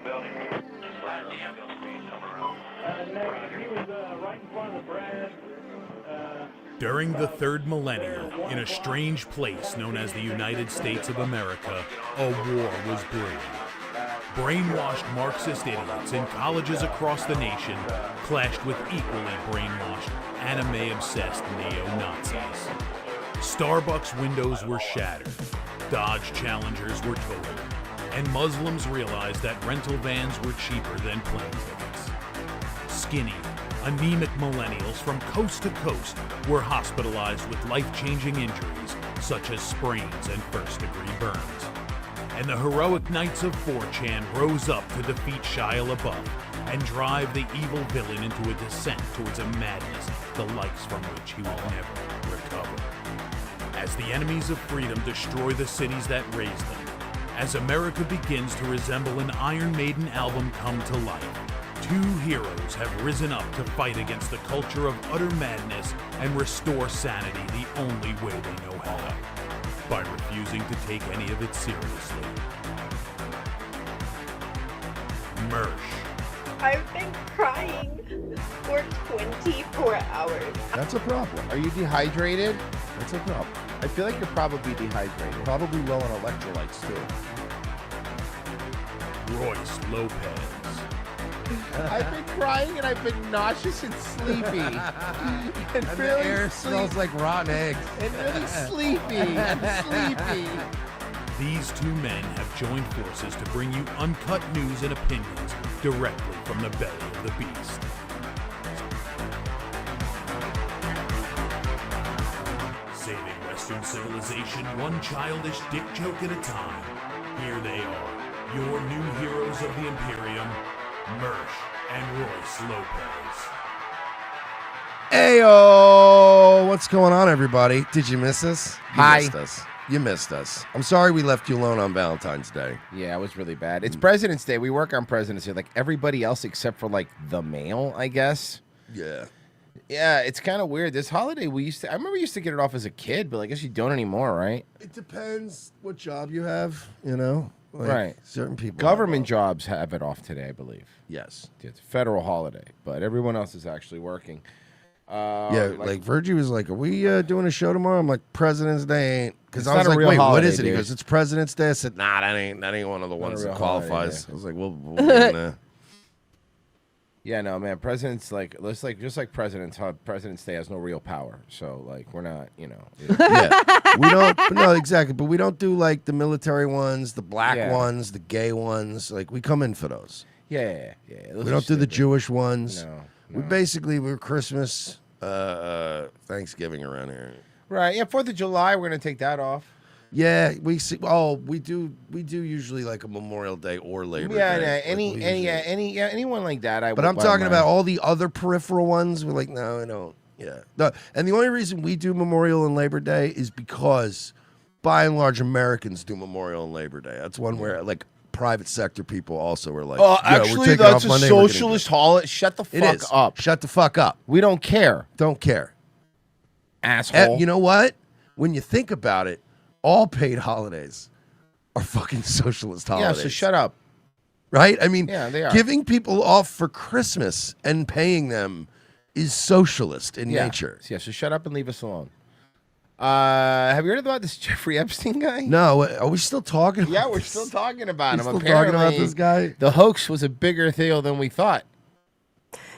the building. Flat the ambulance being somewhere else. Next, he was right in front of the Brad. During the third millennium, in a strange place known as the United States of America, a war was brewing. Brainwashed Marxist idiots in colleges across the nation clashed with equally brainwashed, anime-obsessed neo-Nazis. Starbucks windows were shattered, Dodge Challengers were totaled, and Muslims realized that rental vans were cheaper than plane tickets. Skinny, anemic millennials from coast to coast were hospitalized with life-changing injuries such as sprains and first-degree burns. And the heroic knights of 4chan rose up to defeat Shia LaBeouf and drive the evil villain into a descent towards a madness the likes from which he will never recover. As the enemies of freedom destroy the cities that raised them, as America begins to resemble an Iron Maiden album come to life, two heroes have risen up to fight against the culture of utter madness and restore sanity the only way they know how, by refusing to take any of it seriously. Mersh. I've been crying for 24 hours. That's a problem. Are you dehydrated? That's a problem. I feel like you're probably dehydrated. Probably low on electrolytes, too. Royce Lopez. I've been crying and I've been nauseous and sleepy. and The air smells like rotten eggs. And really sleepy and sleepy. These two men have joined forces to bring you uncut news and opinions directly from the belly of the beast. Saving Western civilization one childish dick joke at a time. Here they are, your new heroes of the Imperium, Mersh and Royce Lopez. Heyo! What's going on, everybody? Did you miss us? Hi. Missed us. You missed us. I'm sorry we left you alone on Valentine's Day. Yeah, it was really bad. It's President's Day. We work on President's Day like everybody else except for like the mail, I guess. Yeah. Yeah, it's kind of weird. This holiday I remember we used to get it off as a kid, but I guess you don't anymore, right? It depends what job you have, you know? Like, Right. Certain people. Government jobs have it off today, I believe. Yes. It's a federal holiday, but everyone else is actually working. Yeah, like Virgie was like, "Are we doing a show tomorrow?" I'm like, "President's Day ain't," because It's I was not a like, real "Wait, what holiday, is it?" He dude. goes, "It's President's Day." I said, "Nah, that ain't one of the ones real that holiday, qualifies." yeah. I was like, "Well, Yeah, no, man. Presidents just like President's Day has no real power. So like we're not, you know. yeah, we don't. No, exactly. But we don't do like the military ones, the black Yeah. ones, the gay ones. Like we come in for those. Yeah. We don't do the Jewish ones. No. We're Christmas, Thanksgiving around here. Right. Yeah. 4th of July, we're gonna take that off. Yeah, we see. Oh, we do usually like a Memorial Day or Labor Day. Yeah. Anyone like that. But I'm talking about all the other peripheral ones. We're like, no, I don't. Yeah. And the only reason we do Memorial and Labor Day is because, by and large, Americans do Memorial and Labor Day. That's one where like private sector people also are like, Oh, "Yeah, we're actually, taking that's off a Monday, we're gonna do socialist it." holiday. Shut the It fuck is. up. Shut the fuck up. We don't care, Don't care. asshole. You know what? When you think about it, all paid holidays are fucking socialist yeah. holidays. So shut up. Right? I mean, Yeah, they are. giving people off for Christmas and paying them is socialist in nature. Yeah. So shut up and leave us alone. Have you heard about this Jeffrey Epstein guy? No, are we still talking about Yeah, we're this? still talking about We're him. still talking about Apparently, this guy? The hoax was a bigger deal than we thought.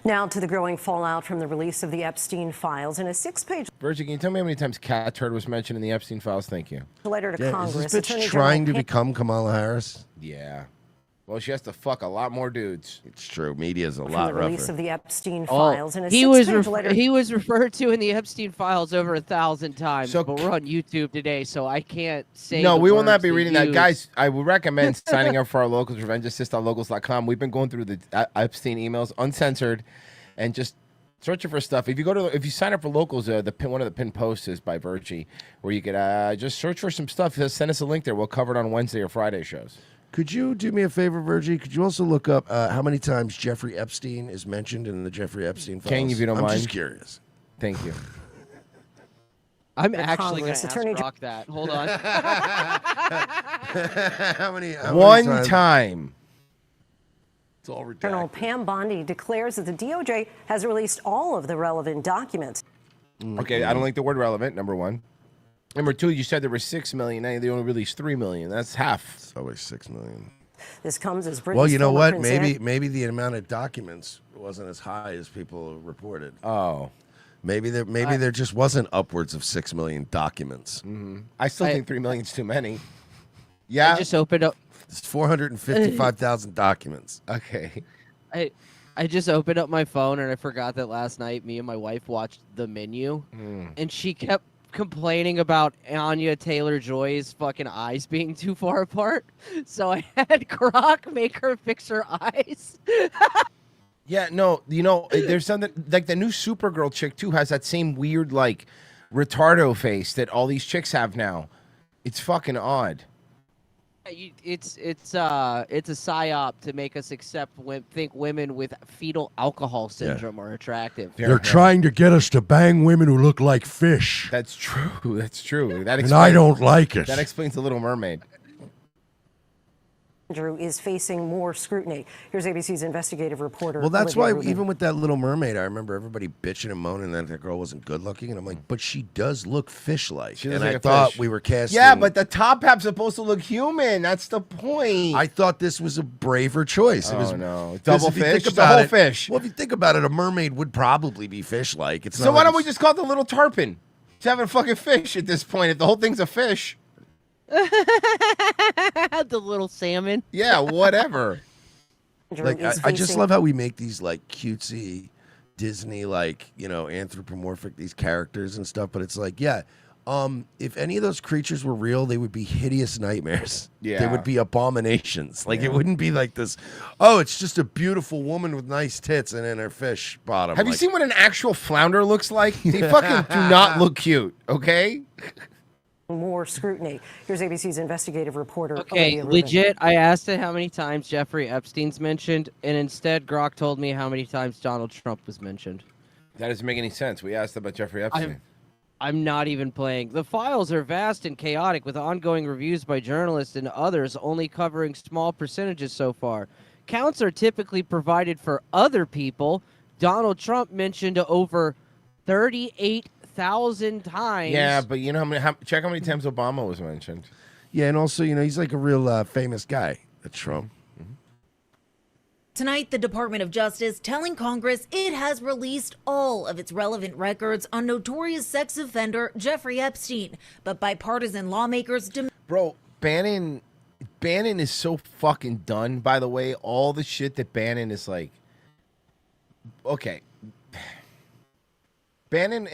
Now to the growing fallout from the release of the Epstein files. In a 6-page Virgie, can you tell me how many times cat turd was mentioned in the Epstein files? Thank you. letter to Yeah, Congress, is this Attorney bitch trying to General become Kamala Harris? Yeah. Well, she has to fuck a lot more dudes. It's true. Media's a from lot the release rougher. of the Epstein files. In a He was 6-page letter. he was referred to in the Epstein files over 1,000 times, So- but we're on YouTube today, so I can't say. No, the we will not words be they reading that. used. Guys, I would recommend signing up for our locals, revengeassist.locals.com. We've been going through the Epstein emails, uncensored, and just searching for stuff. If you sign up for locals, one of the pinned posts is by Virgie, where you could just search for some stuff. Just send us a link there. We'll cover it on Wednesday or Friday shows. Could you do me a favor, Virgie? Could you also look up how many times Jeffrey Epstein is mentioned in the Jeffrey Epstein files? Can you, if you don't I'm mind? just curious. Thank you. I'm The actually going Congress to ask Attorney Rock that. Hold on. how many One times? time. all redacted. Colonel Pam Bondi declares that the DOJ has released all of the relevant documents. Okay, I don't like the word relevant, number one. Number two, you said there were 6 million. Now they only released 3 million. That's half. It's always 6 million. This comes as Britain's Well, you know former what? Prince Andrew- Maybe the amount of documents wasn't as high as people reported. Oh. Maybe there just wasn't upwards of 6 million documents. I still think 3 million's too many. Yeah. I just opened up. It's 455,000 documents. Okay. I just opened up my phone and I forgot that last night me and my wife watched The Menu, and she kept complaining about Anya Taylor-Joy's fucking eyes being too far apart. So I had Grok make her fix her eyes. Yeah, no, you know, there's something like the new Supergirl chick too has that same weird like retardo face that all these chicks have now. It's fucking odd. It's a psyop to make us think women with fetal alcohol syndrome are attractive. They're trying to get us to bang women who look like fish. That's true. That's true. That And I don't like it. That explains the Little Mermaid. Andrew is facing more scrutiny. Here's ABC's investigative reporter. Well, that's why Olivia Rubin. even with that Little Mermaid, I remember everybody bitching and moaning that the girl wasn't good looking, and I'm like, but she does look fish-like. She looks And like I a thought fish. we were casting. Yeah, but the top half's supposed to look human. That's the point. I thought this was a braver choice. It was, Oh, no. 'cause Double if you fish? think It's a about whole it- fish. Well, if you think about it, a mermaid would probably be fish-like. It's So not why like don't we it's- just call it the Little Tarpon? It's having a fucking fish at this point. If the whole thing's a fish. The little salmon. Yeah, whatever. Andrew Like is I just facing- love how we make these like cutesy Disney like anthropomorphic these characters and stuff, but it's like if any of those creatures were real, they would be hideous nightmares. They Yeah. would be abominations. Like it wouldn't be like this. Oh, it's just a beautiful woman with nice tits and then her fish bottom. Have you Like, seen what an actual flounder looks like? They fucking do not look cute, okay? more scrutiny. Here's ABC's investigative reporter. Okay, Olivia Rubin. legit. I asked it how many times Jeffrey Epstein's mentioned, and instead Grok told me how many times Donald Trump was mentioned. That doesn't make any sense. We asked about Jeffrey Epstein. I'm not even playing. The files are vast and chaotic, with ongoing reviews by journalists and others only covering small percentages so far. Counts are typically provided for other people. Donald Trump mentioned over 38,000 times. Yeah, but you know check how many times Obama was mentioned. Yeah, and also, he's like a real famous guy, Trump. Tonight, the Department of Justice telling Congress it has released all of its relevant records on notorious sex offender Jeffrey Epstein, but bipartisan lawmakers Bro, Bannon is so fucking done, by the way. All the shit that Bannon is like... Okay. Bannon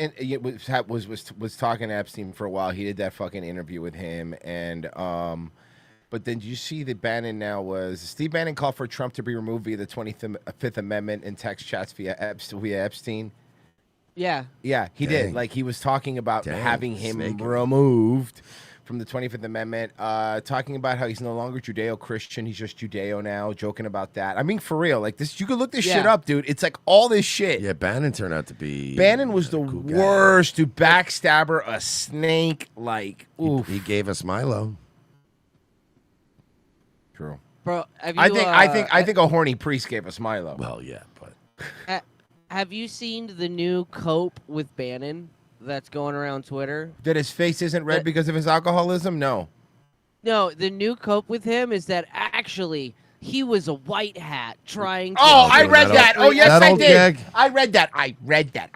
was talking to Epstein for a while. He did that fucking interview with him, and... But then you see that Bannon now Steve Bannon called for Trump to be removed via the 25th Amendment and text chats via Epstein. Yeah. Yeah, he Dang. did. Like, he was talking about Dang, having him snaking. removed from the 25th Amendment, talking about how he's no longer Judeo-Christian. He's just Judeo now, joking about that. I mean, for real. Like, this, you could look this shit up, dude. It's like all this shit. Yeah, Bannon turned out to be... Bannon was the cool guy. worst, dude. Backstabber, a snake, like, oof. He gave us Milo. True. Bro, have you, I think a horny priest gave us Milo. Well, yeah, but... Have you seen the new cope with Bannon that's going around Twitter? That his face isn't red because of his alcoholism? No. No, the new cope with him is that actually he was a white hat trying to... Oh, I read that. Oh, yes, that I old did. gag? I read that. I read that.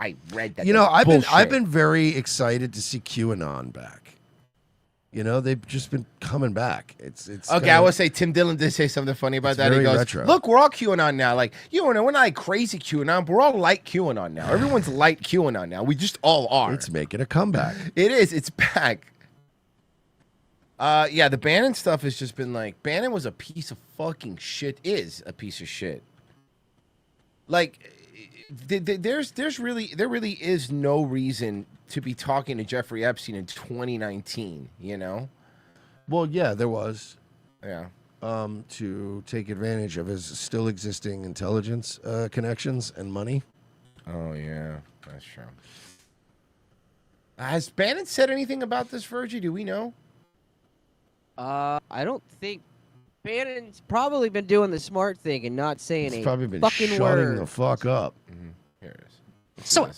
I've been very excited to see QAnon back. They've just been coming back. It's Okay, I will say Tim Dillon did say something funny about that. He very goes, retro. "Look, we're all QAnon now. Like, we're not like crazy QAnon, but we're all light QAnon now. Everyone's light QAnon now. We just all are. It's making a comeback. It is. It's back." Yeah, the Bannon stuff has just been like, Bannon was a piece of fucking shit. Is a piece of shit. Like, there really is no reason to be talking to Jeffrey Epstein in 2019. Well, yeah, there was. Yeah. To take advantage of his still existing intelligence connections and money. Oh, yeah. That's true. Has Bannon said anything about this, Virgie? Do we know? I don't think Bannon's probably been doing the smart thing and not saying He's a probably been fucking shutting word. the fuck up. Here it is. So,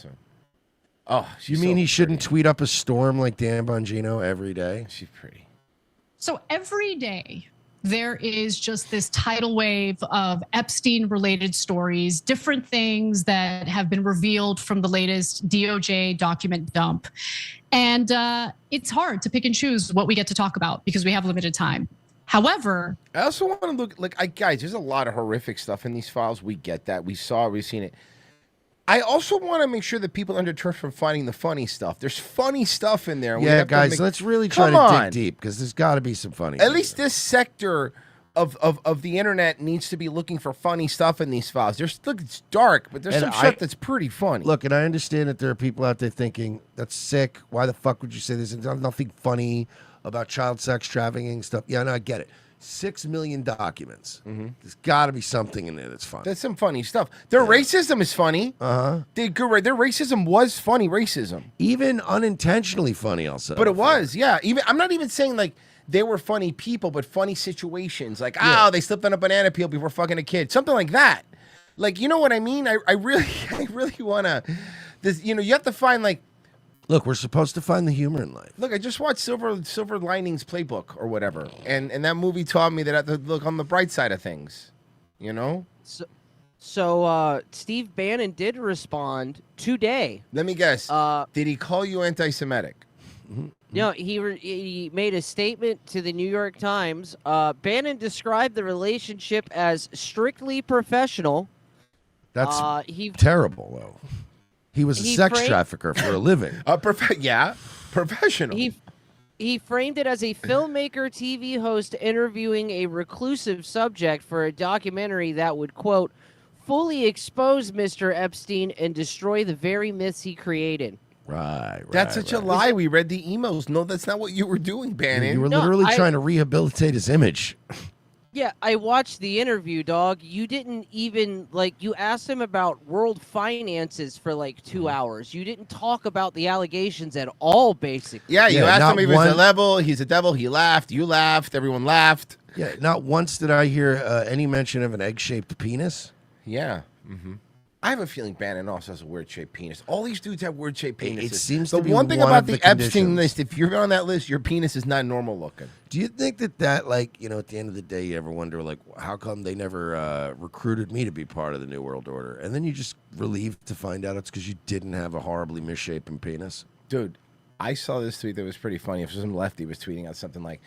Oh, You mean he shouldn't tweet up a storm like Dan Bongino every day? She's pretty. So every day there is just this tidal wave of Epstein-related stories, different things that have been revealed from the latest DOJ document dump. And it's hard to pick and choose what we get to talk about because we have limited time. However, I also want to look guys, there's a lot of horrific stuff in these files. We get that. We've seen it. I also want to make sure that people underturn from finding the funny stuff. There's funny stuff in there. We Yeah, have to guys, let's really try Come to on. dig deep because there's got to be some funny. At least this sector of the internet needs to be looking for funny stuff in these files. It's dark, but there's some stuff that's pretty funny. Look, and I understand that there are people out there thinking that's sick. Why the fuck would you say this? There's nothing funny about child sex trafficking stuff. Yeah, no, I get it. 6 million documents. There's got to be something in there that's funny. That's some funny stuff. Their racism is funny. Uh-huh. Their racism was funny racism. Even unintentionally funny, I'll say. But it was, yeah. Even I'm not even saying like they were funny people, but funny situations. Like, they slipped on a banana peel before fucking a kid. Something like that. Like, you know what I mean? I really want to, you have to find like, look, we're supposed to find the humor in life. look, I just watched Silver Linings Playbook or whatever. And that movie taught me that I have to look on the bright side of things, you know? So Steve Bannon did respond today. Let me guess. Did he call you anti-Semitic? No, he made a statement to the New York Times. Bannon described the relationship as strictly professional. That's he terrible, though. He was a sex trafficker for a living. Professional. He framed it as a filmmaker, TV host interviewing a reclusive subject for a documentary that would, quote, fully expose Mr. Epstein and destroy the very myths he created. Right. That's such a lie. We read the emails. No, that's not what you were doing, Bannon. You were literally trying to rehabilitate his image. Yeah, I watched the interview, dog. You didn't even, you asked him about world finances for 2 hours. You didn't talk about the allegations at all, basically. Yeah, you asked him if he was he's a devil. He laughed. You laughed. Everyone laughed. Yeah, not once did I hear any mention of an egg-shaped penis. Yeah. Mm-hmm. I have a feeling Bannon also has a weird-shaped penis. All these dudes have weird-shaped penises. It seems the to be one thing one about of the the Epstein conditions. list, if you're on that list, your penis is not normal looking. Do you think that, at the end of the day, you ever wonder, how come they never recruited me to be part of the New World Order? And then you just relieved to find out it's because you didn't have a horribly misshapen penis? Dude, I saw this tweet that was pretty funny. If some lefty was tweeting out something like,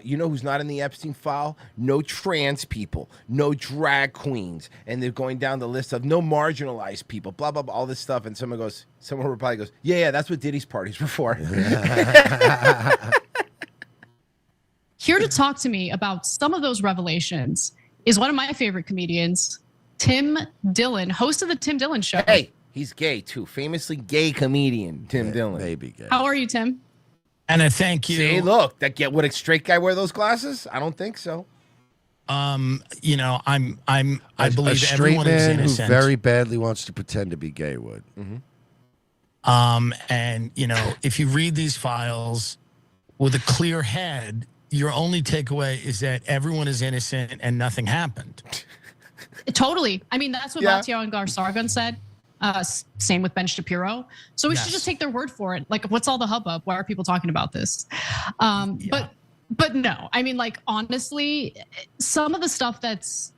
you know who's not in the Epstein file? No trans people, no drag queens. And they're going down the list of no marginalized people, blah, blah, blah, all this stuff. And someone probably goes, yeah, that's what Diddy's parties were for. here to talk to me about some of those revelations is one of my favorite comedians, Tim Dillon, host of the Tim Dillon Show. Hey, he's gay too. Famously gay comedian, Tim Dillon. Maybe gay. How are you, Tim? Anna, thank you. See, look, would a straight guy wear those glasses? I don't think so. I believe a straight everyone is man who innocent. very badly wants to pretend to be gay would. And if you read these files with a clear head, your only takeaway is that everyone is innocent and nothing happened. Totally. I mean, that's what Matteo and Gar-Sargon said. Same with Ben Shapiro. So we should just take their word for it. What's all the hubbub? Why are people talking about this? But no, I mean, honestly, some of the stuff that's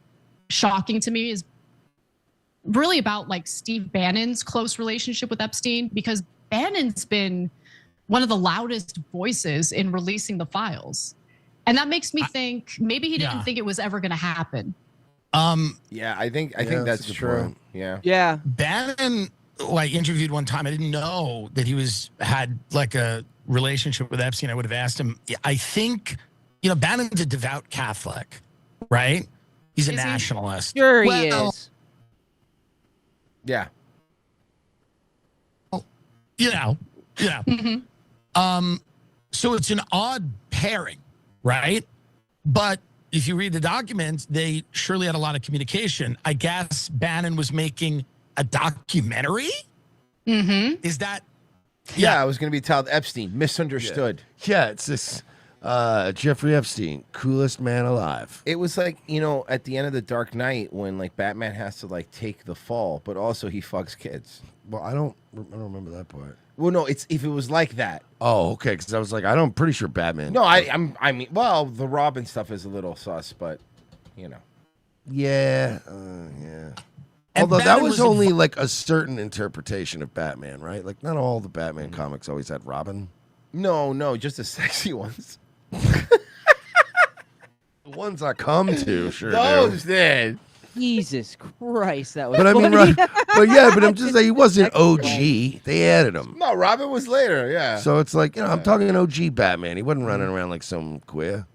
shocking to me is really about Steve Bannon's close relationship with Epstein, because Bannon's been one of the loudest voices in releasing the files. And that makes me think maybe he didn't think it was ever going to happen. Yeah, I think that's true. Point. Yeah. Bannon interviewed one time. I didn't know that he had a relationship with Epstein. I would have asked him. I think Bannon's a devout Catholic, right? He's a nationalist. Sure, he is. Yeah. So it's an odd pairing, right? But if you read the documents, they surely had a lot of communication. I guess Bannon was making a documentary? Mm-hmm. Is that? Yeah, I was going to be titled Epstein, Misunderstood. Yeah, it's this Jeffrey Epstein, coolest man alive. It was like, you know, at the end of the Dark Knight when like Batman has to like take the fall, but also he fucks kids. Well, I don't remember that part. Well, no, it's if it was like that. Oh, okay. Because I was like, I'm pretty sure Batman. No, I mean, well, the Robin stuff is a little sus, but you know. Yeah, And Although that Batman was was only like a certain interpretation of Batman, right? Like not all the Batman comics always had Robin. No, just the sexy ones. The ones I come to, sure. Those do. did. Jesus Christ, that was. But I mean, funny. but I'm just saying he wasn't OG. They added him. No, Robin was later, yeah. So it's like, I'm talking OG Batman. He wasn't running around like some queer.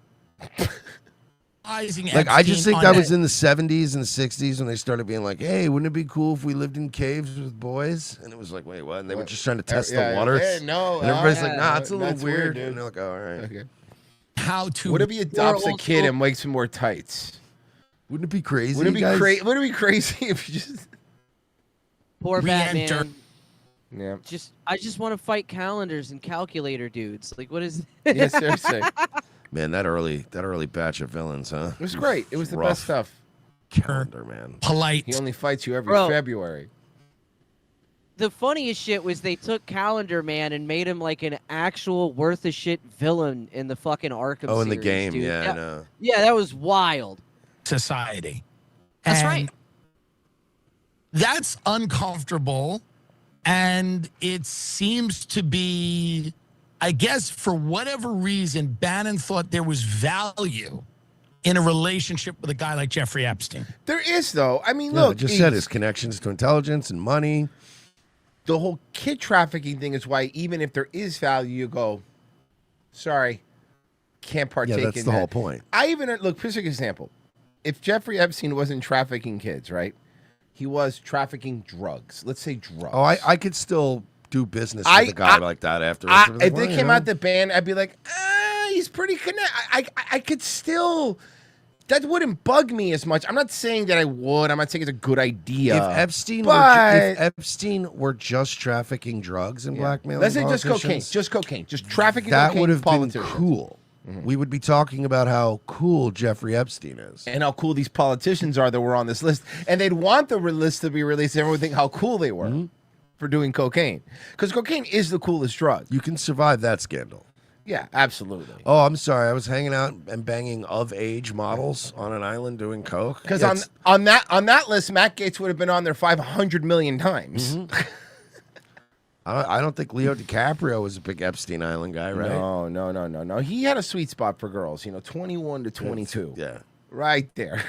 Like I just think that was in the 70s and the 60s when they started being like, hey, wouldn't it be cool if we lived in caves with boys? And it was like, wait, what? And they were just trying to test the waters. Yeah, no, and everybody's like, nah, it's a little that's weird. dude. And they're like, oh, all right. Okay. How to? What if he adopts a kid and makes him wear tights? Wouldn't it be crazy? Wouldn't it be guys? crazy? Wouldn't it be crazy if you just Poor Re-enter. Batman. Yeah. I just want to fight calendars and calculator dudes. Like, what is? Yeah, seriously. Man, that early batch of villains, huh? It was great. It was the rough. best stuff. Calendar, man. Polite. He only fights you every Bro. February. The funniest shit was they took Calendar Man and made him like an actual worth a shit villain in the fucking Arkham Oh, in the series, game, dude. yeah, I know. Yeah, that was wild. Society. That's And right. That's uncomfortable, and it seems to be, I guess, for whatever reason, Bannon thought there was value in a relationship with a guy like Jeffrey Epstein. There is, though. I mean, No, I look. just said his connections to intelligence and money. The whole kid trafficking thing is why even if there is value, you go, sorry, can't partake Yeah, that's in the that. whole point. I even, look, here's an example. If Jeffrey Epstein wasn't trafficking kids, right? He was trafficking drugs. Let's say drugs. Oh, I could still do business with a guy like that after. If they came out the band, I'd be like, he's pretty connect. I could still. That wouldn't bug me as much. I'm not saying that I would. I'm not saying it's a good idea. If Epstein were just trafficking drugs and blackmailing let's say just cocaine, politicians, just trafficking that cocaine, would have been politicians. cool. We would be talking about how cool Jeffrey Epstein is. And how cool these politicians are that were on this list. And they'd want the list to be released. Everyone would think how cool they were for doing cocaine. Because cocaine is the coolest drug. You can survive that scandal. Yeah, absolutely. Oh, I'm sorry. I was hanging out and banging of-age models on an island doing coke. Because on that list, Matt Gaetz would have been on there 500 million times. I don't think Leo DiCaprio was a big Epstein Island guy, right? No. He had a sweet spot for girls, 21 to 22. Yeah. Right there.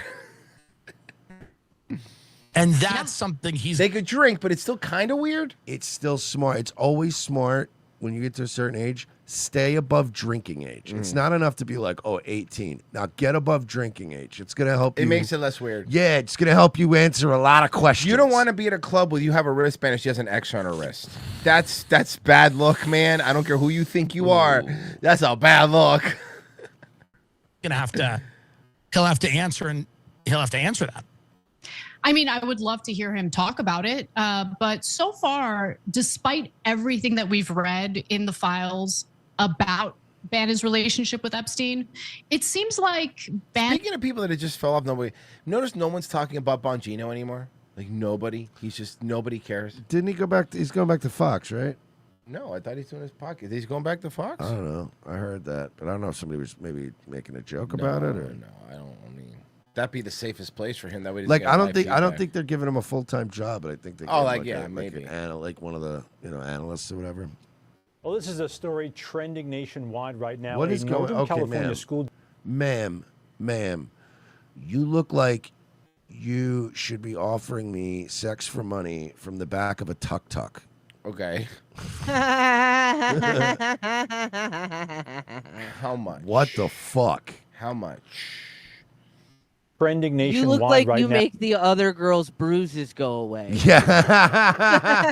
And that's something They could drink, but it's still kind of weird. It's still smart. It's always smart when you get to a certain age. Stay above drinking age. It's not enough to be like, 18. Now get above drinking age. It's going to help you. It makes it less weird. Yeah, it's going to help you answer a lot of questions. You don't want to be at a club where you have a wristband and she has an X on her wrist. That's bad luck, man. I don't care who you think you are. That's a bad luck. He'll have to answer, and he'll have to answer that. I mean, I would love to hear him talk about it. But so far, despite everything that we've read in the files about Bannon's relationship with Epstein, it seems like Speaking of people that it just fell off, notice no one's talking about Bongino anymore. Like nobody. Nobody cares. Didn't he go back? He's going back to Fox, right? No, I thought he's doing his podcast. He's going back to Fox? I don't know. I heard that. But I don't know if somebody was maybe making a joke about it. Or... No, I don't. I mean, that'd be the safest place for him. That way, Like I don't think they're giving him a full-time job, but I think they. Maybe like one of the analysts or whatever. Well, this is a story trending nationwide right now. What is going? Northern Okay, California school. ma'am, you look like you should be offering me sex for money from the back of a tuk-tuk. Okay. How much? What the fuck? How much? Trending You nationwide look like right you now. make the other girl's bruises go away. Yeah.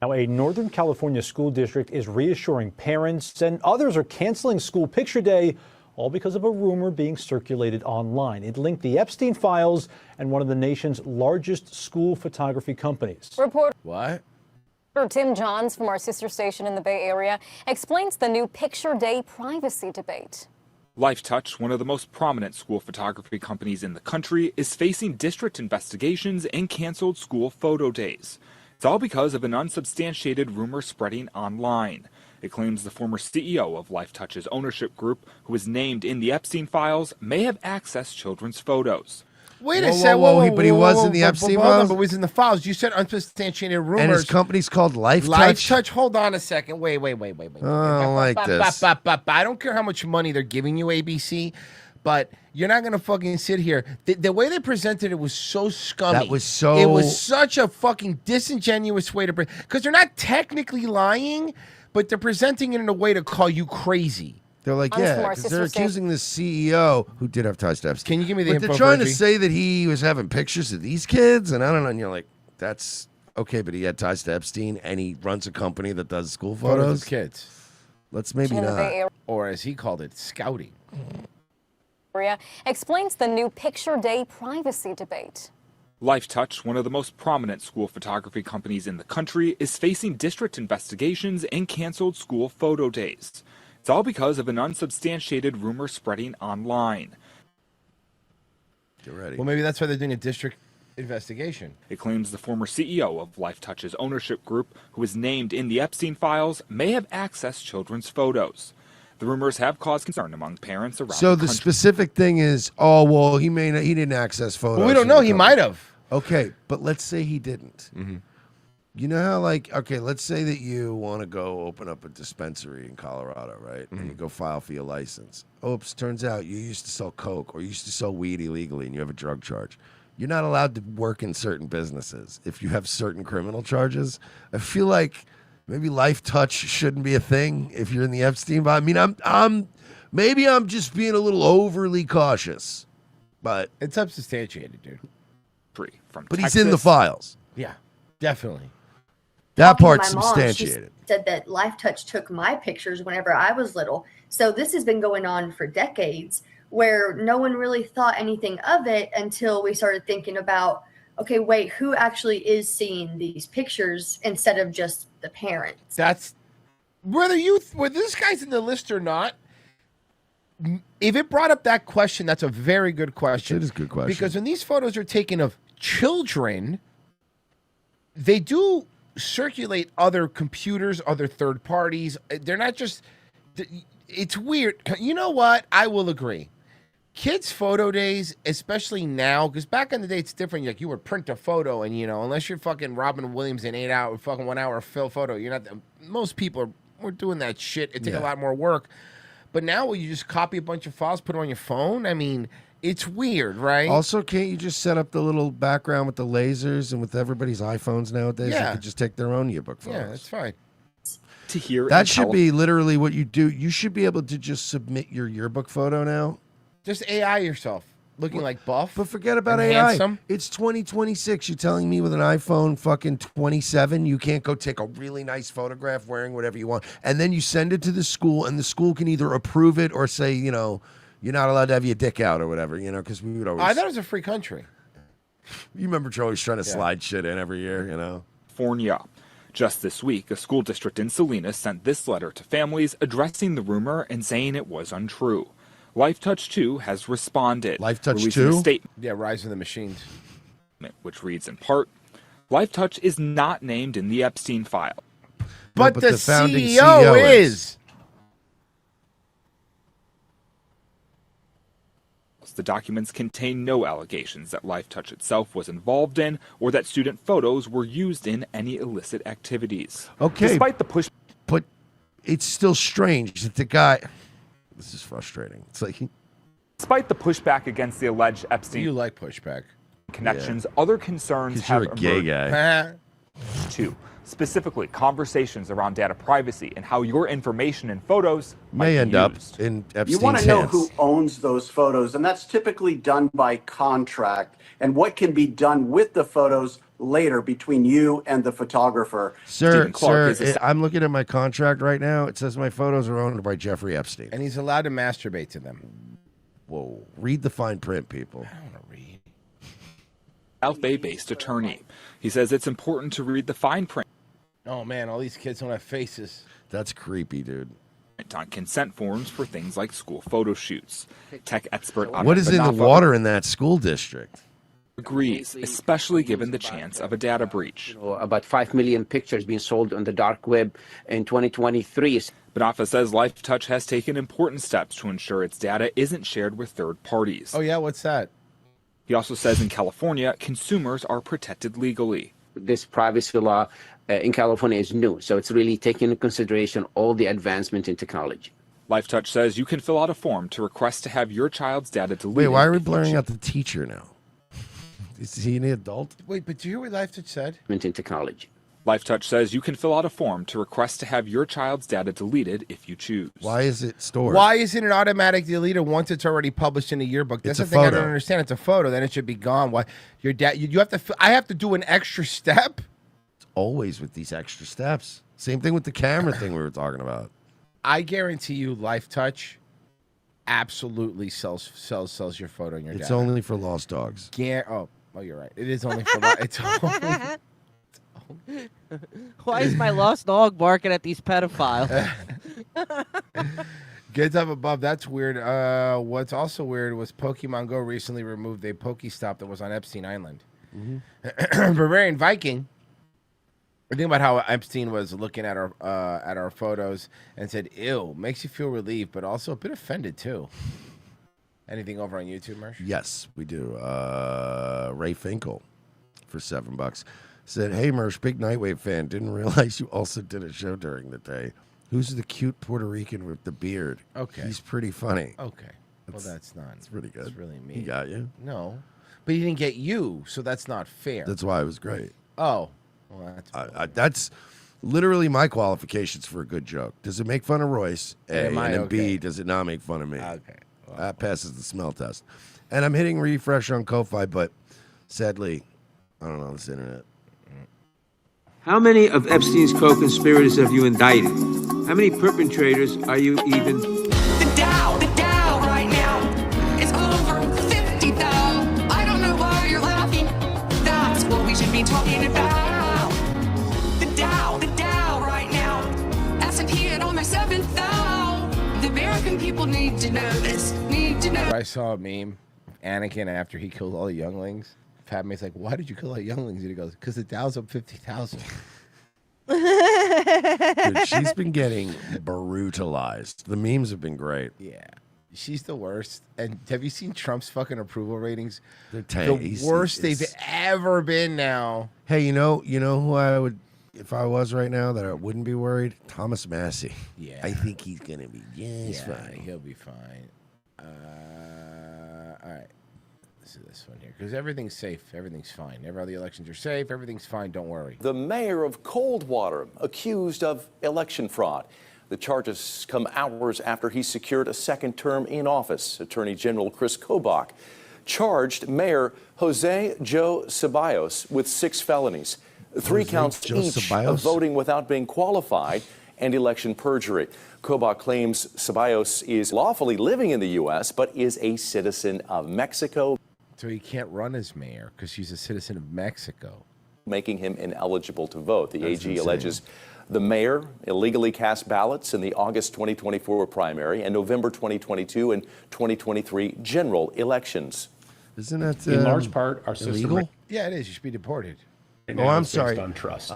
Now, a Northern California school district is reassuring parents, and others are canceling school picture day, all because of a rumor being circulated online. It linked the Epstein files and one of the nation's largest school photography companies. What? Tim Johns from our sister station in the Bay Area explains the new Picture Day privacy debate. LifeTouch, one of the most prominent school photography companies in the country, is facing district investigations and canceled school photo days. It's all because of an unsubstantiated rumor spreading online. It claims the former CEO of LifeTouch's ownership group, who was named in the Epstein files, may have accessed children's photos. Wait a second. But he was in the Epstein files? But was in the files. You said unsubstantiated rumors. And his company's called LifeTouch? LifeTouch. Hold on a second. Wait. I don't like this. I don't care how much money they're giving you, ABC, but you're not going to fucking sit here. The way they presented it was so scummy. That was so... It was such a fucking disingenuous way to... Because they're not technically lying, but they're presenting it in a way to call you crazy. They're like, yeah, because they're accusing the CEO who did have ties to Epstein. Can you give me the But info, they're trying to Virgie? say that he was having pictures of these kids, and I don't know. And you're like, that's okay, but he had ties to Epstein, and he runs a company that does school photos. of kids. Let's maybe not. Or as he called it, scouting. Area explains the new Picture Day privacy debate. LifeTouch, one of the most prominent school photography companies in the country, is facing district investigations and canceled school photo days. It's all because of an unsubstantiated rumor spreading online. Get ready. Well, maybe that's why they're doing a district investigation. It claims the former CEO of LifeTouch's ownership group, who was named in the Epstein files, may have accessed children's photos. The rumors have caused concern among parents around So the the country. specific thing is, oh, well, he didn't access photos. Well, we don't from know. the He company. might have. Okay, but let's say he didn't. You know how, okay, let's say that you want to go open up a dispensary in Colorado, right? And you go file for your license. Oops, turns out you used to sell coke or you used to sell weed illegally and you have a drug charge. You're not allowed to work in certain businesses if you have certain criminal charges. I feel like maybe LifeTouch shouldn't be a thing if you're in the Epstein. I mean, maybe I'm just being a little overly cautious, but it's substantiated, dude. But he's in the files. Yeah, definitely. That part's My mom, she substantiated. said that LifeTouch took my pictures whenever I was little. So this has been going on for decades where no one really thought anything of it until we started thinking about, okay, wait, who actually is seeing these pictures instead of just the parents? That's whether this guy's in the list or not. If it brought up that question, that's a very good question. It is a good question. Because when these photos are taken of children, they do circulate other computers, other third parties. They're not just... It's weird. You know what? I will agree. Kids' photo days, especially now, because back in the day it's different. Like you would print a photo, and unless you're fucking Robin Williams in 1 hour fill photo, you're not. Most people we're doing that shit. It takes a lot more work. But now, you just copy a bunch of files, put them on your phone. I mean, it's weird, right? Also, can't you just set up the little background with the lasers and with everybody's iPhones nowadays? Yeah. They could just take their own yearbook photos. Yeah, that's fine. To hear That should be literally what you do. You should be able to just submit your yearbook photo now. Just AI yourself, looking like buff. But forget about and AI. handsome. It's 2026. You're telling me with an iPhone fucking 27, you can't go take a really nice photograph wearing whatever you want. And then you send it to the school, and the school can either approve it or say, you're not allowed to have your dick out or whatever, because we would always... I thought it was a free country. You remember always trying to slide shit in every year, California. Just this week, a school district in Salinas sent this letter to families addressing the rumor and saying it was untrue. LifeTouch 2 has responded. LifeTouch releasing 2? a statement, Yeah, Rise of the Machines. which reads in part, LifeTouch is not named in the Epstein file. But, but the the founding CEO is. The documents contain no allegations that LifeTouch itself was involved in or that student photos were used in any illicit activities. Okay. Despite the push... But it's still strange that the guy... This is frustrating. It's like... Despite the pushback against the alleged Epstein... You like pushback. Connections, other concerns 'Cause have you're a gay emerged. guy. Two, specifically conversations around data privacy and how your information and photos might May be end up used. in You Epstein's want to know hands. who owns those photos, and that's typically done by contract, and what can be done with the photos later between you and the photographer. Sir, I'm looking at my contract right now. It says my photos are owned by Jeffrey Epstein. And he's allowed to masturbate to them. Whoa. Read the fine print, people. South Bay-based attorney. He says it's important to read the fine print. Oh man, all these kids don't have faces. That's creepy, dude. On consent forms for things like school photo shoots. Tech expert What is in the water in that school district? Agrees, especially given the chance of a data breach. About 5 million pictures being sold on the dark web in 2023. Banafa says LifeTouch has taken important steps to ensure its data isn't shared with third parties. Oh yeah, what's that? He also says in California, consumers are protected legally. This privacy law in California is new, so it's really taking into consideration all the advancement in technology. LifeTouch says you can fill out a form to request to have your child's data deleted. Wait, why are we blurring out the teacher now? Is he an adult? Wait, but do you hear what LifeTouch said? In technology. LifeTouch says you can fill out a form to request to have your child's data deleted if you choose. Why is it stored? Why isn't it automatic deleted once it's already published in a yearbook? That's the thing I don't understand. It's a photo, then it should be gone. Why your dad? You have to. I have to do an extra step. It's always with these extra steps. Same thing with the camera thing we were talking about. I guarantee you, LifeTouch absolutely sells your photo and your It's data. only for lost dogs. Oh, you're right. It is only for. It's only. Why is my lost dog barking at these pedophiles? Get up above. That's weird. What's also weird was Pokemon Go recently removed a Pokestop that was on Epstein Island. Bavarian Viking. I think about how Epstein was looking at our photos and said, "Ew," makes you feel relieved, but also a bit offended too. Anything over on YouTube, Mersh? Yes, we do. Ray Finkel for $7 said, "Hey, Mersh, big Nightwave fan. Didn't realize you also did a show during the day. Who's the cute Puerto Rican with the beard? Okay. He's pretty funny." Okay. Well, that's not. It's pretty good. That's really mean. He got you? No, but he didn't get you, so that's not fair. That's why it was great. Oh, well, that's that's literally my qualifications for a good joke. Does it make fun of Royce? A, Am I and then okay? B, does it not make fun of me? Okay. That passes the smell test. And I'm hitting refresh on Ko-Fi, but sadly, I don't know this internet. How many of Epstein's co-conspirators have you indicted? How many perpetrators are you even? The Dow right now is over 50 thou. I don't know why you're laughing. That's what we should be talking about. The Dow right now. S&P at almost 7 thou. The American people need to know this. Need to know. I saw a meme of Anakin after he killed all the younglings. Padme's like, "Why did you kill all the younglings?" And he goes, "Because the Dow's up 50,000." Dude, she's been getting brutalized. The memes have been great. Yeah. She's the worst. And have you seen Trump's fucking approval ratings? They're the worst they've ever been now. Hey, you know who I would, if I was right now, that I wouldn't be worried? Thomas Massey. Yeah. I think he's gonna be just fine. He'll be fine. All right. This is this one here. Because everything's safe. Everything's fine. All the elections are safe. Everything's fine. Don't worry. The mayor of Coldwater accused of election fraud. The charges come hours after he secured a second term in office. Attorney General Chris Kobach charged Mayor Jose Joe Ceballos with 6 felonies, 3 counts each of voting without being qualified and election perjury. Kobach claims Ceballos is lawfully living in the U.S. but is a citizen of Mexico. So he can't run as mayor because he's a citizen of Mexico, making him ineligible to vote. The That's AG insane. alleges the mayor illegally cast ballots in the August 2024 primary and November 2022 and 2023 general elections. Isn't that in large part our system? illegal? Yeah, it is. You should be deported. right Oh, now I'm is based sorry. on trust.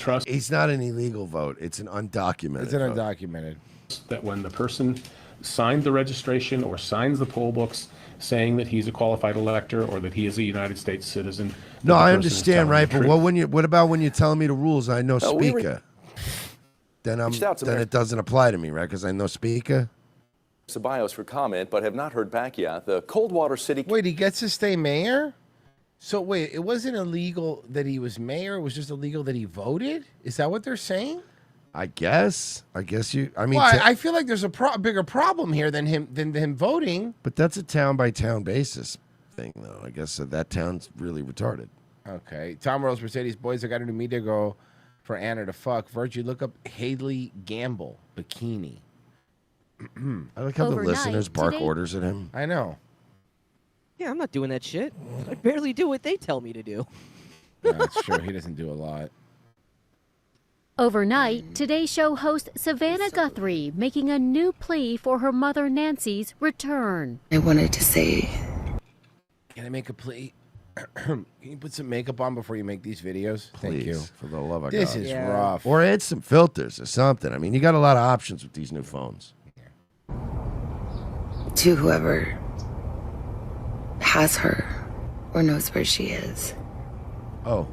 Trust. It's not an illegal vote. It's an undocumented. It's an vote. undocumented. That when the person signed the registration or signs the poll books saying that he's a qualified elector or that he is a United States citizen. that No, the I person is understand, telling right? the But truth. what about when you're telling me the rules? And I know No, we were- speaker. Then Reached out to then Mayor- it doesn't apply to me, right? Because I know speaker. Ceballos for comment, but have not heard back yet. The Coldwater City. Wait, he gets to stay mayor? So wait, it wasn't illegal that he was mayor. It was just illegal that he voted. Is that what they're saying? I guess you. I mean, Well, I feel like there's a bigger problem here than him voting. but that's a town by town basis thing, though. I guess that town's really retarded. Okay. Tom Rose, Mercedes boys, I got a new media girl for Anna to fuck. Virgie, look up Haley Gamble bikini. I like how the Overnight, listeners bark today- orders at him. I know. Yeah, I'm not doing that shit. I barely do what they tell me to do. No, that's true. He doesn't do a lot. Overnight, Today Show host Savannah Guthrie making a new plea for her mother Nancy's return. I wanted to say, Can I make a plea? Can you put some makeup on before you make these videos? Thank you. For the love of This God. is rough. Or add some filters or something. I mean, you got a lot of options with these new phones. to whoever has her or knows where she is. Oh.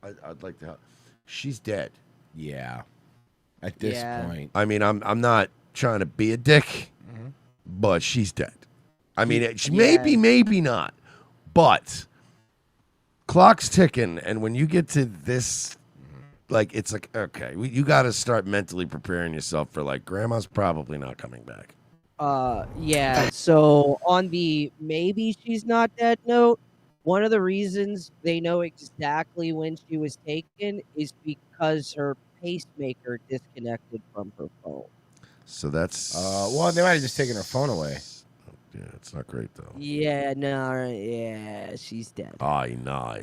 I'd like to help. She's dead. Yeah. At this point. I mean, I'm not trying to be a dick, but she's dead. I mean, she maybe not, but clock's ticking, and when you get to this, like, it's like, okay, you got to start mentally preparing yourself for, like, grandma's probably not coming back. Yeah. So on the maybe she's not dead note, one of the reasons they know exactly when she was taken is because her pacemaker disconnected from her phone. So that's... well, they might have just taken her phone away. Yeah, it's not great, though. Yeah, no, yeah, she's dead. I know.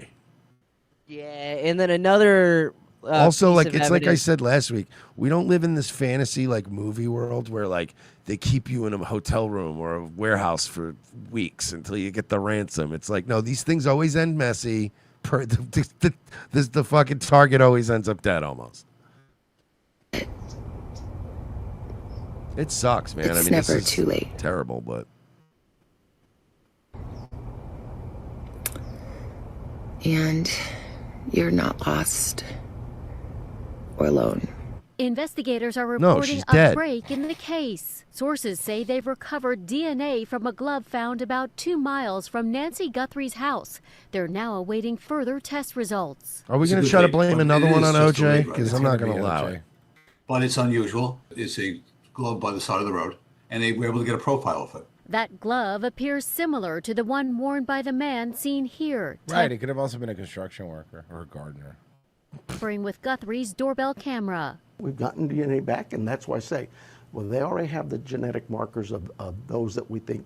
Yeah, and then another. Also, piece like, of it's like I evidence- said last week, we don't live in this fantasy, like, movie world where, like, they keep you in a hotel room or a warehouse for weeks until you get the ransom. It's like, no, these things always end messy. The fucking target always ends up dead almost. It sucks, man. It's I mean, never this is too late. Terrible, but And you're not lost or alone. Investigators are No, reporting she's a dead. break in the case. Sources say they've recovered DNA from a glove found about 2 miles from Nancy Guthrie's house. They're now awaiting further test results. are we It's a going to good try to thing, blame but another it one is on just a OJ? lead, right? Because It's I'm not gonna going to be allow OJ. it. But it's unusual. It's a glove by the side of the road, and they were able to get a profile of it. That glove appears similar to the one worn by the man seen here, Right. It could have also been a construction worker or a gardener. tampering with Guthrie's doorbell camera. We've gotten DNA back, and that's why I say, well, they already have the genetic markers of those that we think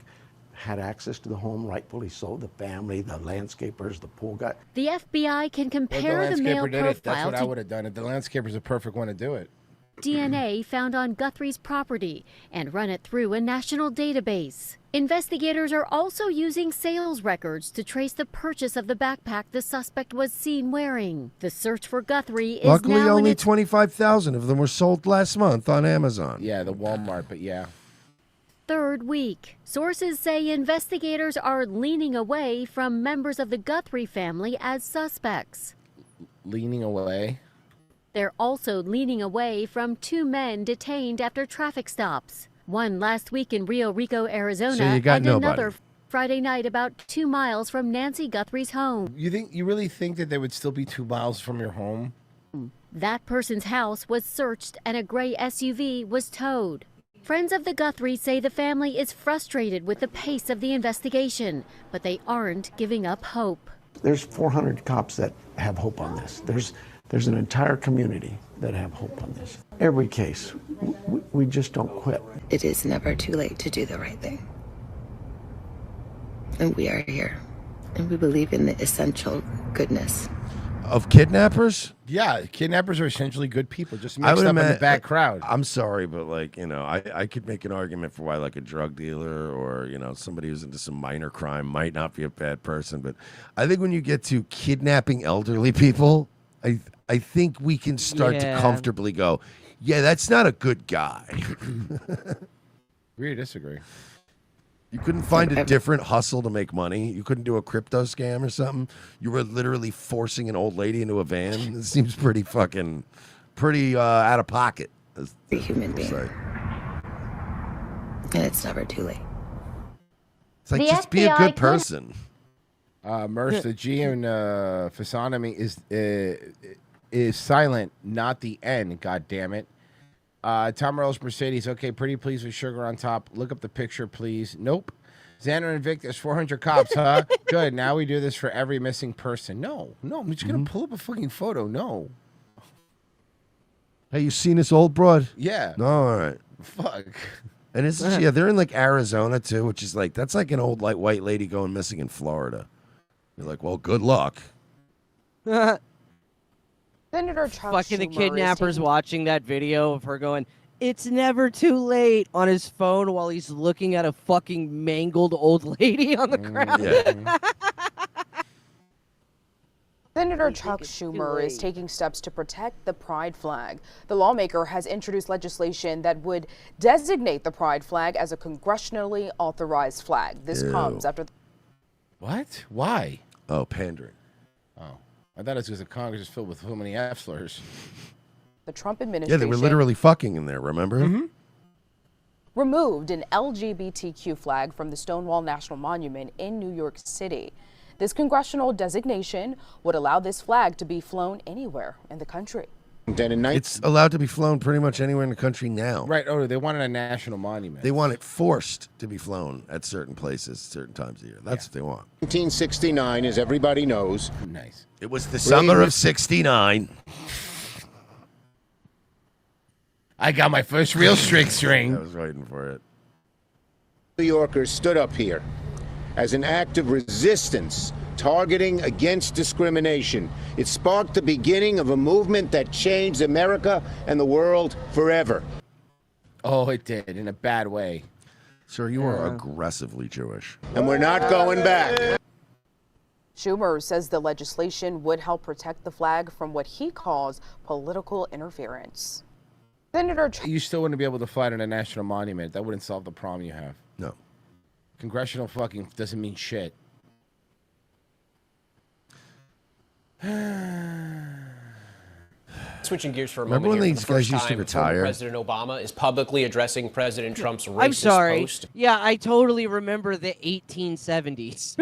had access to the home, rightfully so, the family, the landscapers, the pool guy. The FBI can Well, compare the male landscaper did it. That's profile what I to would have done. The landscaper's a perfect one to do it. DNA found on Guthrie's property and run it through a national database. Investigators are also using sales records to trace the purchase of the backpack the suspect was seen wearing. The search for Guthrie is Luckily, now in only its 25,000 of them were sold last month on Amazon. Yeah, the Walmart, but yeah. third week. Sources say investigators are leaning away from members of the Guthrie family as suspects. Leaning away. They're also leaning away from 2 men detained after traffic stops. One last week in Rio Rico, Arizona, So you got and nobody. another Friday night about 2 miles from Nancy Guthrie's home. You really think that they would still be 2 miles from your home? That person's house was searched and a gray SUV was towed. Friends of the Guthries say the family is frustrated with the pace of the investigation, but they aren't giving up hope. There's 400 cops that have hope on this. There's an entire community that have hope on this. Every case, we just don't quit. It is never too late to do the right thing. And we are here. And we believe in the essential goodness. Of kidnappers? Yeah, kidnappers are essentially good people, just I mixed would up in the imagine- bad crowd. I'm sorry, but, like, you know, I could make an argument for why, like, a drug dealer or, you know, somebody who's into some minor crime might not be a bad person. But I think when you get to kidnapping elderly people, I think we can start to Yeah. comfortably go, yeah, that's not a good guy. Agree or disagree? You couldn't find a different hustle to make money. You couldn't do a crypto scam or something. You were literally forcing an old lady into a van. It seems pretty out of pocket. A human being. And it's never too late. It's like, The just be a FBI good could- person. Merce, the G in physiognomy is silent, not the N. God damn it. Tom Morello's Mercedes. Okay, pretty please with sugar on top. Look up the picture, please. Nope. Xander Invictus, 400 cops, huh? Good. Now we do this for every missing person. No, I'm just gonna pull up a fucking photo. No. Hey, you seen this old broad? Yeah. No, all right. Fuck. And it's yeah, they're in like Arizona too, which is like that's like an old like white lady going missing in Florida. You're like, well, good luck. Senator Chuck Fucking the Schumer is kidnappers taking- watching that video of her going, "It's never too late" on his phone while he's looking at a fucking mangled old lady on the ground. Senator Chuck Schumer is taking steps to protect the pride flag. The lawmaker has introduced legislation that would designate the pride flag as a congressionally authorized flag. This comes after What? Why? Oh, pandering. Oh, I thought it was because the Congress is filled with so many F slurs. the Trump Yeah, administration they were literally fucking in there, remember? removed an LGBTQ flag from the Stonewall National Monument in New York City. This congressional designation would allow this flag to be flown anywhere in the country. It's allowed to be flown pretty much anywhere in the country now. Right. Oh, they wanted a national monument. They want it forced to be flown at certain places, certain times of year. That's what they want. 1969, as everybody knows. Nice. It was the summer of '69. I got my first real string. I was waiting for it. New Yorkers stood up here as an act of resistance targeting against discrimination. It sparked the beginning of a movement that changed America and the world forever. Oh, it did, in a bad way. Sir, you are aggressively Jewish. And we're not going back. Schumer says the legislation would help protect the flag from what he calls political interference. Senator You still wouldn't be able to fly it on a national monument. That wouldn't solve the problem you have. No. Congressional fucking doesn't mean shit. Switching gears for a Remember moment when here, these for the guys first used to time, former retire? President Obama is publicly addressing President Trump's racist I'm sorry. post. Yeah, I totally remember the 1870s.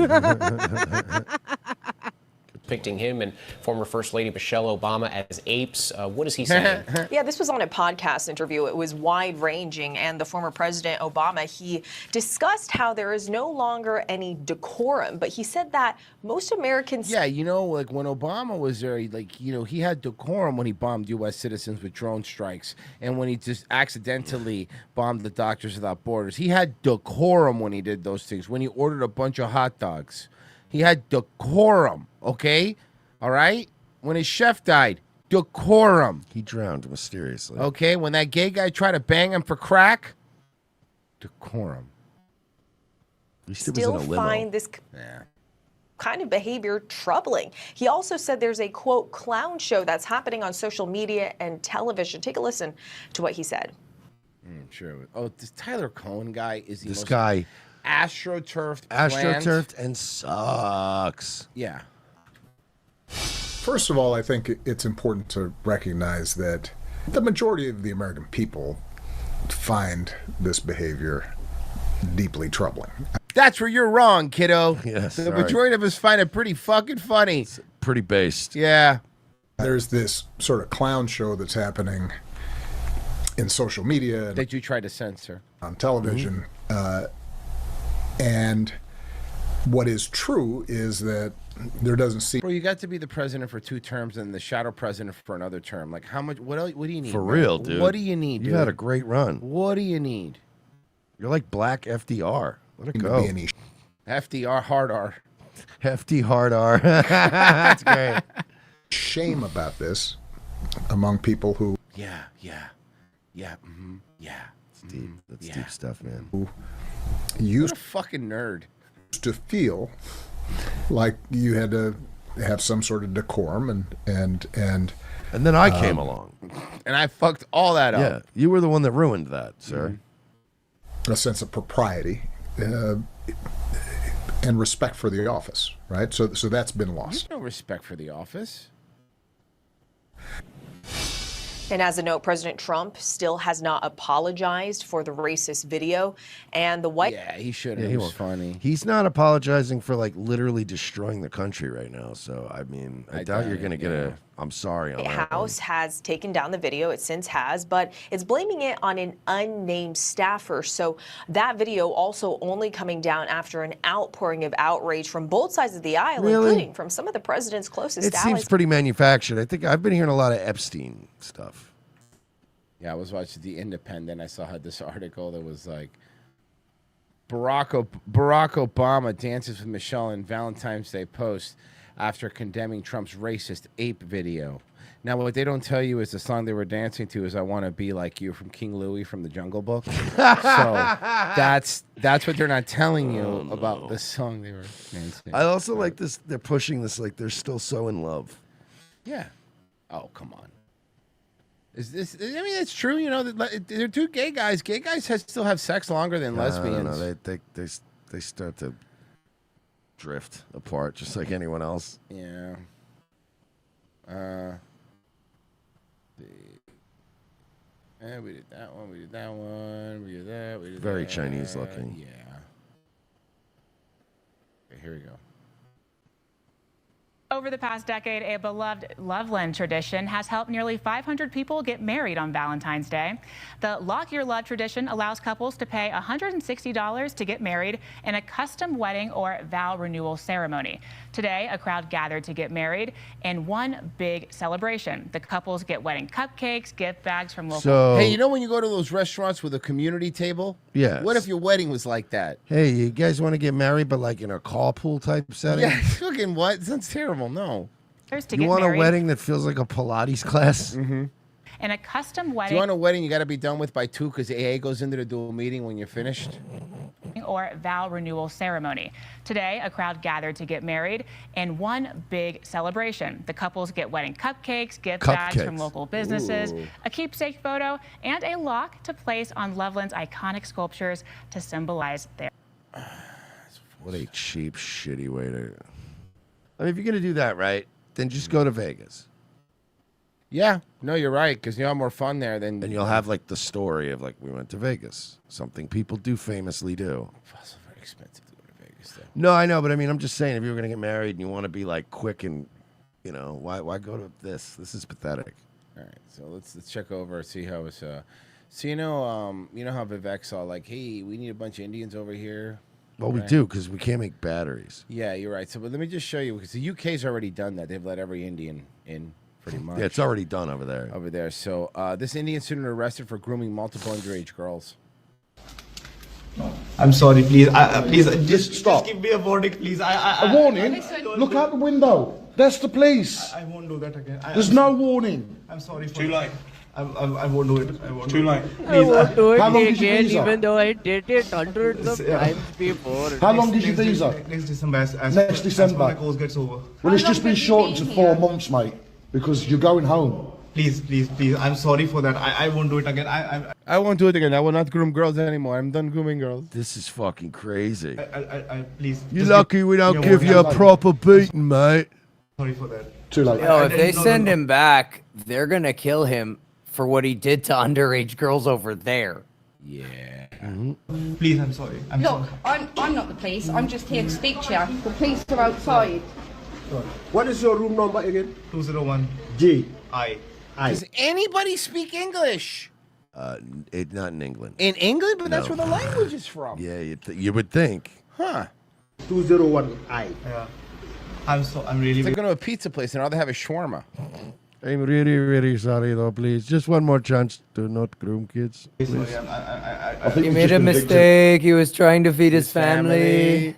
Depicting him and former First Lady Michelle Obama as apes. What is he saying? Yeah, this was on a podcast interview. It was wide-ranging, and the former President Obama, he discussed how there is no longer any decorum, but he said that most Americans... Yeah, you know, like when Obama was there, he had decorum when he bombed U.S. citizens with drone strikes, and when he just accidentally bombed the Doctors Without Borders. He had decorum when he did those things. When he ordered a bunch of hot dogs, he had decorum. Okay, all right. When his chef died, decorum. He drowned mysteriously. Okay, when that gay guy tried to bang him for crack, decorum. At least still find this kind of behavior troubling. He also said there's a, quote, clown show that's happening on social media and television. Take a listen to what he said. Sure. Oh, this Tyler Cohen guy is the This most guy astroturfed. astroturfed and sucks. Yeah. First of all, I think it's important to recognize that the majority of the American people find this behavior deeply troubling. That's where you're wrong, kiddo. Yes, the sorry. majority of us find it pretty fucking funny. Pretty based. Yeah. There's this sort of clown show that's happening in social media and That you tried to censor. on television. And what is true is that there doesn't seem... Bro, you got to be the president for 2 terms and the shadow president for another term. Like, how much? What else? What do you need? For man? real, dude. What do you need? You dude? had a great run. What do you need? You're like black FDR. Let it to go. be any FDR, hard R. Hefty hard R. That's great. shame about this among people who Yeah. It's deep. That's deep stuff, man. What used a fucking nerd. to feel like you had to have some sort of decorum and then I came along. And I fucked all that up. Yeah, you were the one that ruined that, sir. a sense of propriety and respect for the office, right? So that's been lost. No respect for the office. And as a note, President Trump still has not apologized for the racist video. And the White Yeah, he should Yeah, have. he It was won't. funny. He's not apologizing for like literally destroying the country right now. So I mean, I doubt you're gonna get a I'm sorry on that. House has taken down the video. It since has, but it's blaming it on an unnamed staffer. So that video also only coming down after an outpouring of outrage from both sides of the aisle, Really? including from some of the president's closest It allies. seems pretty manufactured. I think I've been hearing a lot of Epstein stuff. Yeah, I was watching The Independent. I saw this article that was like Barack Obama dances with Michelle in Valentine's Day post after condemning Trump's racist ape video. Now, what they don't tell you is the song they were dancing to is "I Want to Be Like You" from King Louie from the Jungle Book. So that's what they're not telling you about the song they were dancing. I also like this. They're pushing this like they're still so in love. Yeah. Oh, come on. Is this? I mean, it's true. You know, they're two gay guys. Gay guys still have sex longer than lesbians. No, they start to drift apart just like anyone else. Yeah. We did that one. We did that one. We did that. We did Very that. Chinese looking. Yeah. Okay, here we go. Over the past decade, a beloved Loveland tradition has helped nearly 500 people get married on Valentine's Day. The Lock Your Love tradition allows couples to pay $160 to get married in a custom wedding or vow renewal ceremony. Today, a crowd gathered to get married in one big celebration. The couples get wedding cupcakes, gift bags from local... Hey, you know when you go to those restaurants with a community table? Yes. What if your wedding was like that? Hey, you guys want to get married, but like in a carpool type setting? Yeah, fucking what? Sounds terrible. No. You want a wedding that feels like a Pilates class? Mm-hmm. In a custom If wedding you want a wedding, you got to be done with by 2 because AA goes into the dual meeting when you're finished. or vow renewal ceremony. Today, a crowd gathered to get married in one big celebration. The couples get wedding cupcakes, gift bags from local businesses, Ooh. a keepsake photo, and a lock to place on Loveland's iconic sculptures to symbolize their... What a cheap, shitty way to... I mean, if you're going to do that, right, then just go to Vegas. Yeah, no, you're right, because you'll have more fun there than... And you'll have, like, the story of, like, we went to Vegas. Something people do famously do. It's very expensive to go to Vegas, though. No, I know, but I mean, I'm just saying, if you were going to get married and you want to be, like, quick and, you know, why go to this? This is pathetic. All right, so let's check over, see how it's... So, you know how Vivek saw, like, hey, we need a bunch of Indians over here? Well, we do, because we can't make batteries. Yeah, you're right. So, but let me just show you, because the UK's already done that. They've let every Indian in, pretty much. Yeah, it's already done over there. Over there. So, this Indian student arrested for grooming multiple underage girls. I'm sorry, please. Please, Just stop. Just give me a warning, please. A warning? Look out the window. That's the police. I won't do that again. There's no warning. I'm sorry. Too late. I won't do it. I won't Too do late. It. I won't do it How long is your again, visa? even though I did it hundreds of times before. How long is your visa? Next December. Next December. As my course gets over. Well, it's just been shortened to 4 months, mate, because you're going home. Please. I'm sorry for that. I won't do it again. I won't do it again. I will not groom girls anymore. I'm done grooming girls. This is fucking crazy. Please. You're lucky we don't give you a proper beating, mate. Sorry for that. Too late. Yo, if they send him back, they're gonna kill him for what he did to underage girls over there. Yeah. Please, I'm sorry. Look, I'm not the police. I'm just here to speak to you. The police are outside. What is your room number again? 201. G. I. Does anybody speak English? Not in England. In England? But that's No. where the language is from. Yeah, you would think. Huh. 201 I. Yeah. I'm really... It's like going to a pizza place and all they have is shawarma. I'm really, really sorry, though, please. Just one more chance. Do not groom kids. Please. He made a mistake. He was trying to feed his family.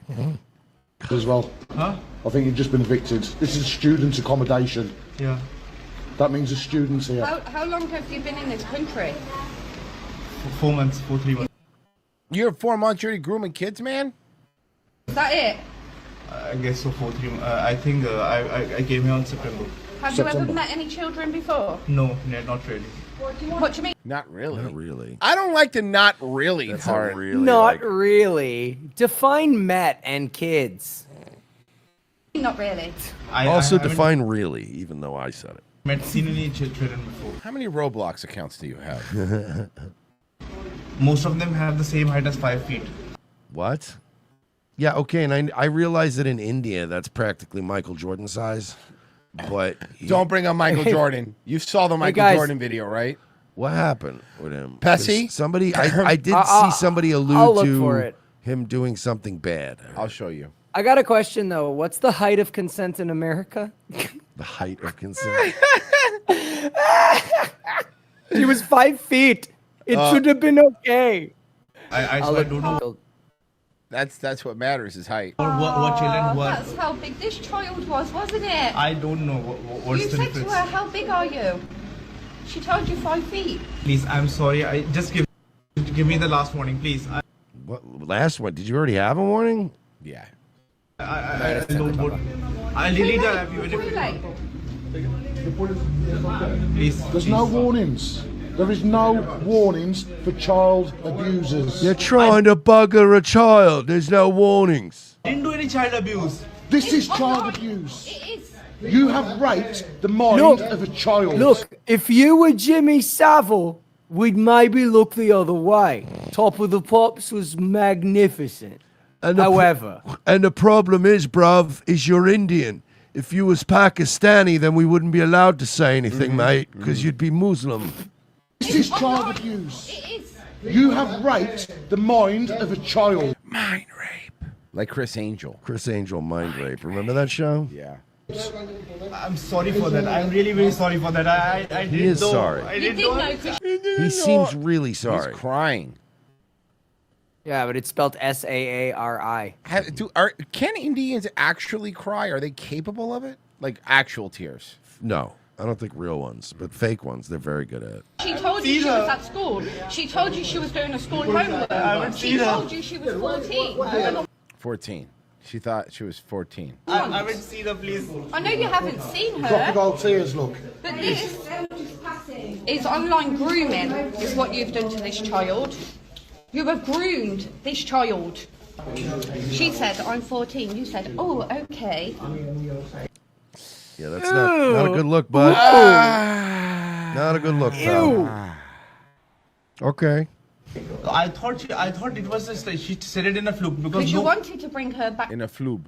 As well. Huh? I think you've just been evicted. This is student accommodation. Yeah. That means the students here. How long have you been in this country? 4 months, 3 months. You're 4 months, you're already grooming kids, man? Is that it? I guess so, 4, 3 months. I think I came here on September. Have you ever met any children before? No, not really. What do you mean? Not really. Not really. I don't like the not really part. Not really. Define met and kids. Not really. Also define really, even though I said it. Met seen any children before. How many Roblox accounts do you have? Most of them have the same height as 5 feet. What? Yeah, okay, and I realize that in India, that's practically Michael Jordan size, but... Don't bring up Michael Jordan. You saw the Michael guys. Jordan video, right? What happened with him? Pessy? 'Cause somebody, I did see somebody I'll allude look for to it. him doing something bad. I'll show you. I got a question though. What's the height of consent in America? The height of consent. He was 5 feet. It should have been okay. I I'll don't know. That's what matters is height. What children were. That's how big this child was, wasn't it? I don't know what's You the said difference. to her, how big are you? She told you 5 feet. Please, I'm sorry. I just give me the last warning, please. What last one? Did you already have a warning? Yeah. I don't want. I really don't have you. Please. There's no warnings. There is no warnings for child abusers. You're trying to bugger a child. There's no warnings. I didn't do any child abuse. This is child abuse. It is. You have raped the mind Look, of a child. Look, if you were Jimmy Savile, we'd maybe look the other way. Top of the Pops was magnificent. However, and the problem is, bruv, is you're Indian. If you was Pakistani, then we wouldn't be allowed to say anything, mate, because you'd be Muslim. This is child abuse. You have raped the mind of a child. Mind rape. Like Chris Angel. Chris Angel, mind rape. Remember that show? Yeah. I'm sorry for that. I'm really, really sorry for that. I He didn't is know. sorry. I didn't know. He seems really sorry. He's crying. yeah, but it's spelled Saari. Can Indians actually cry? Are they capable of it? Like actual tears? No, I don't think real ones, but fake ones. They're very good at it. She told you she was at school. She told you she was doing a school homework. She told you she was 14. 14. She thought she was 14. I haven't seen her, please. I know you haven't seen her. Crocodile tears, look. But this is online grooming, is what you've done to this child. You have groomed this child. She said, I'm 14. You said, oh, okay. Yeah, that's not a good look, bud. Not a good look, pal. Okay. I thought it was just like she said it in a fluke Because you wanted to bring her back In a flube.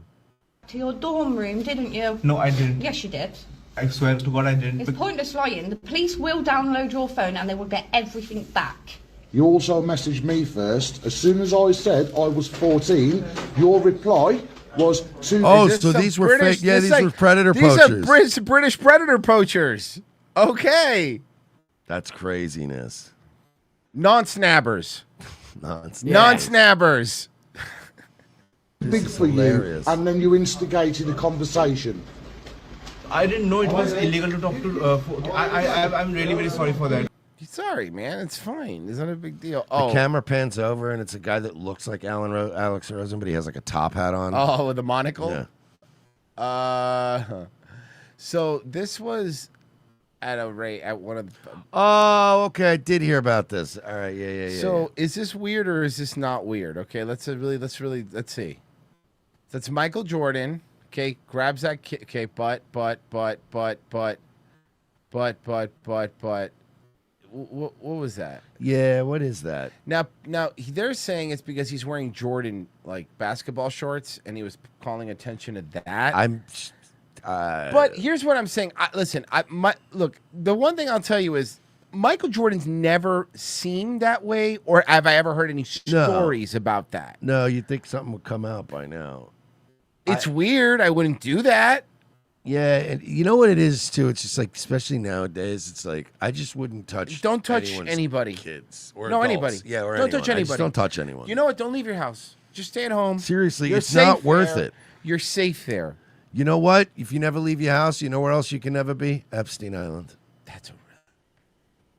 to your dorm room, didn't you? No, I didn't. Yes, you did. I swear to God, I didn't. It's pointless lying. The police will download your phone and they will get everything back. You also messaged me first. As soon as I said I was 14, your reply was to... Oh, so these were fake. Yeah, these were predator poachers. These are British predator poachers. Okay. That's craziness. Non-snabbers. Non-snabbers. big for hilarious. you, and then you instigated a conversation. I didn't know it was illegal to talk to. I'm really very sorry for that. Sorry, man. It's fine. It's not a big deal. The camera pans over, and it's a guy that looks like Alex Rosen, but he has like a top hat on. Oh, with a monocle? Yeah. So this was at a rate at one of the... Oh, okay. I did hear about this. All right. Yeah. So is this weird or is this not weird? Okay, let's see. That's Michael Jordan. Okay, grabs that kid. Okay, but. What was that? Yeah, what is that? Now they're saying it's because he's wearing Jordan like basketball shorts, and he was calling attention to that. But here's what I'm saying. Look, the one thing I'll tell you is Michael Jordan's never seemed that way, or have I ever heard any stories about that? No, you'd think something would come out by now. It's weird. I wouldn't do that. Yeah, and you know what it is too? It's just like, especially nowadays, it's like I just wouldn't touch. Don't touch anyone's anybody. Kids or no, adults. anybody. Yeah, or don't anyone. touch anybody. Just don't touch anyone. You know what? Don't leave your house. Just stay at home. Seriously, You're it's not safe worth there. it. You're safe there. You know what? If you never leave your house, you know where else you can never be? Epstein Island.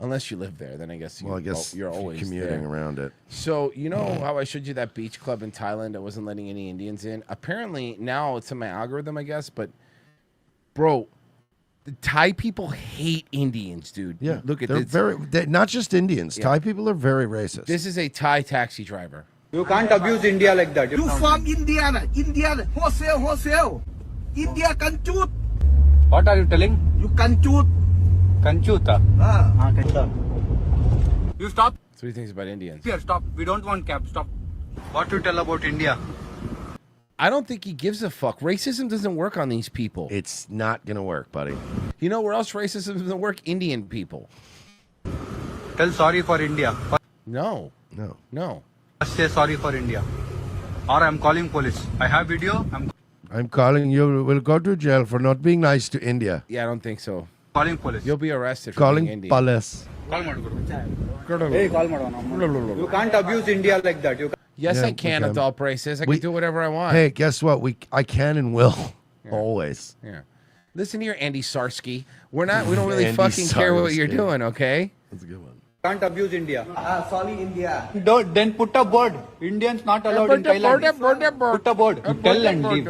Unless you live there, then I guess. Well, I guess you're always commuting there. around it. So you know how I showed you that beach club in Thailand that wasn't letting any Indians in? Apparently now it's in my algorithm, I guess. But bro, the Thai people hate Indians, dude. Yeah, look at they're this. they're not just Indians. Yeah. Thai people are very racist. This is a Thai taxi driver. You can't abuse India like that. You from India, wholesale. India can shoot. What are you telling? You can shoot. Kanchuta. You stop. So he thinks about Indians. Here, stop. We don't want cab. Stop. What you tell about India? I don't think he gives a fuck. Racism doesn't work on these people. It's not gonna work, buddy. You know where else racism doesn't work? Indian people. Tell sorry for India. No. Just say sorry for India. Or I'm calling police. I have video. I'm calling you. Will go to jail for not being nice to India. Yeah, I don't think so. Calling police. You'll be arrested for Calling being Indian. police. Call Madhuguru. Hey, call Madhuguru. You can't abuse India like that. Yes, Yeah, I can. we Adult braces. I We- can do whatever I want. Hey, guess what? I can and will always. Yeah. Listen here, Andy Sarsky. We don't really Andy fucking care what you're Sarsky. doing, okay? That's a good one. Can't abuse India. Sorry, India. Don't, then put a board. Indians not allowed in Thailand. Put a board. You tell and leave.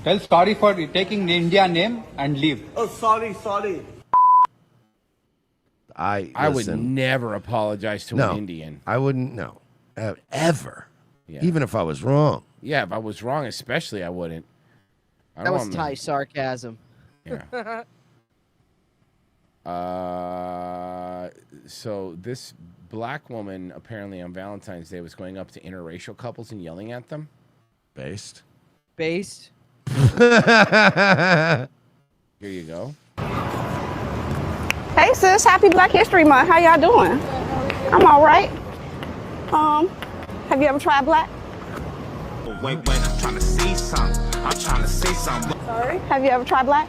Tell sorry for taking the India name and leave. Oh, sorry. I would listen, never apologize to no, an Indian. I wouldn't. No, ever. Yeah. Even if I was wrong. Yeah, if I was wrong, especially, I wouldn't. I That don't was want Thai sarcasm. Yeah. So this black woman apparently on Valentine's Day was going up to interracial couples and yelling at them. Based. Based. Here you go. Hey sis, happy Black History Month. How y'all doing? I'm all right. Have you ever tried black? Wait, I'm trying to see something. Sorry? Have you ever tried black?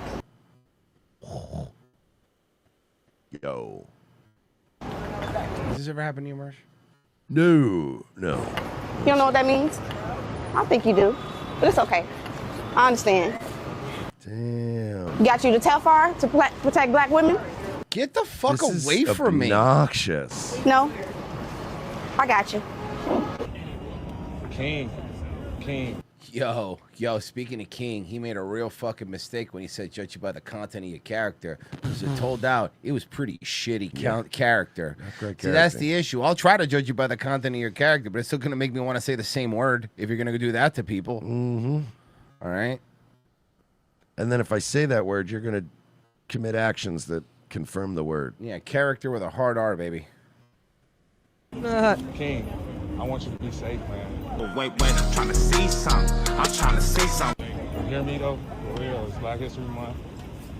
Yo. Has this ever happened to you, Marsh? No. You don't know what that means? I think you do, but it's okay. I understand. Damn. Got you to Telfar to protect black women? Get the fuck This away is from me. Obnoxious. No. I got you. King. Yo, speaking of King, he made a real fucking mistake when he said judge you by the content of your character. Because it told out it was pretty shitty character. great See, that's character. the issue. I'll try to judge you by the content of your character, but it's still going to make me want to say the same word if you're going to do that to people. Mm-hmm. All right? And then if I say that word, you're going to commit actions that confirm the word. Yeah, character with a hard R, baby. King, I want you to be safe, man. Wait, I'm trying to see something. You hear me though? For real, it's Black History Month.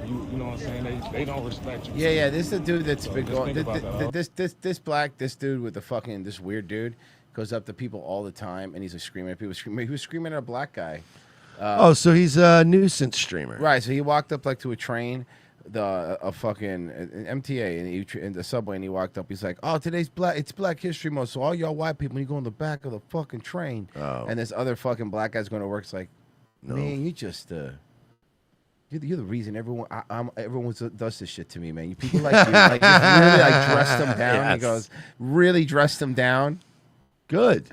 You know what I'm saying? They don't respect you. Yeah, this is the dude that's So been just going. think about that, This dude with this weird dude goes up to people all the time, and he's like screaming at people. He was screaming at a black guy. So he's a nuisance streamer. Right. So he walked up like to a train, a fucking MTA, and in the subway, and he walked up. He's like, "Oh, it's Black History Month, so all y'all white people, you go in the back of the fucking train." Oh. And this other fucking black guy's going to work. It's like, man, you just you're the reason everyone does this shit to me, man. You people like you, like just really like dress them down. Yes. He goes, really dress them down. Good.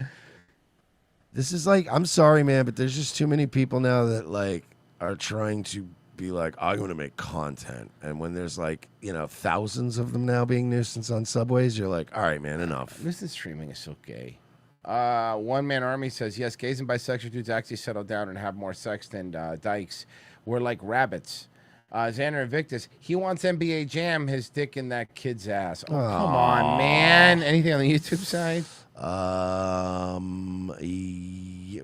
This is like, I'm sorry, man, but there's just too many people now that like are trying to be like, I'm going to make content. And when there's like, thousands of them now being nuisance on subways, you're like, all right, man, enough. Nuisance streaming is so gay. One Man Army says, yes, gays and bisexual dudes actually settle down and have more sex than dykes. We're like rabbits. Xander Invictus, he wants NBA Jam, his dick in that kid's ass. Oh, come on, man. Anything on the YouTube side?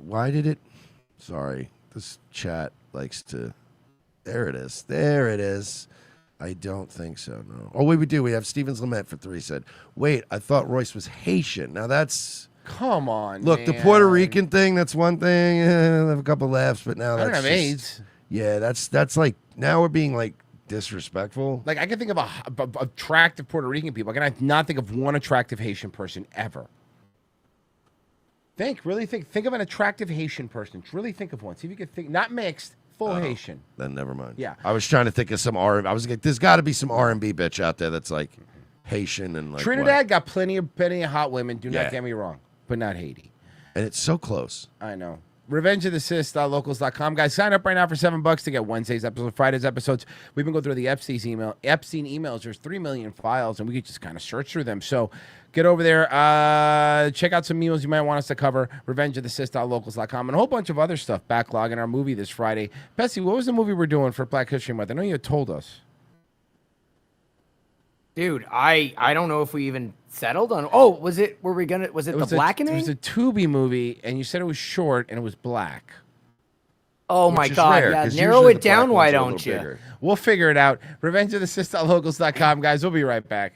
Why did it? Sorry. This chat likes to. There it is. There it is. I don't think so, no. Oh, we do. We have Stevens Lament for 3 said, wait, I thought Royce was Haitian. Now that's. Come on, Look, the man. Puerto Rican thing, that's one thing. I have a couple laughs, but now I that's don't have just- AIDS. Yeah, that's like, now we're being like disrespectful. Like, I can think of attractive Puerto Rican people. I can not think of one attractive Haitian person ever. Really think of an attractive Haitian person. Really think of one. See if you can think, not mixed, full Haitian. Then never mind. Yeah. I was trying to think of some R. I was like, there's got to be some R&B bitch out there that's like Haitian and like Trinidad got plenty of hot women. Do Yeah. not get me wrong, but not Haiti. And it's so close. I know. RevengeOfTheSith.locals.com. Guys, sign up right now for $7 to get Wednesday's episode, Friday's episodes. We've been going through the Epstein emails. There's 3 million files, and we could just kind of search through them. So get over there. Check out some emails you might want us to cover. RevengeOfTheSith.locals.com, and a whole bunch of other stuff. Backlog in our movie this Friday. Betsy, what was the movie we're doing for Black History Month? I know you had told us. Dude, I don't know if we even settled on. Oh, was it The Blackening? It was a Tubi movie, and you said it was short and it was black. Oh my Which is God! rare, Yeah, 'cause narrow usually it the down. black Why ones are a don't little you? bigger. We'll figure it out. RevengeOfTheSith.locals.com, guys. We'll be right back.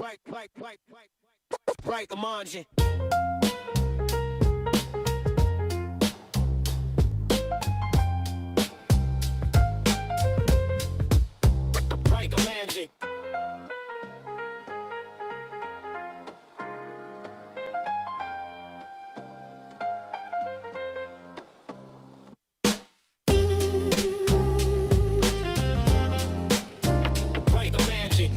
Right, the margin. Right, the magic. Right, the magic.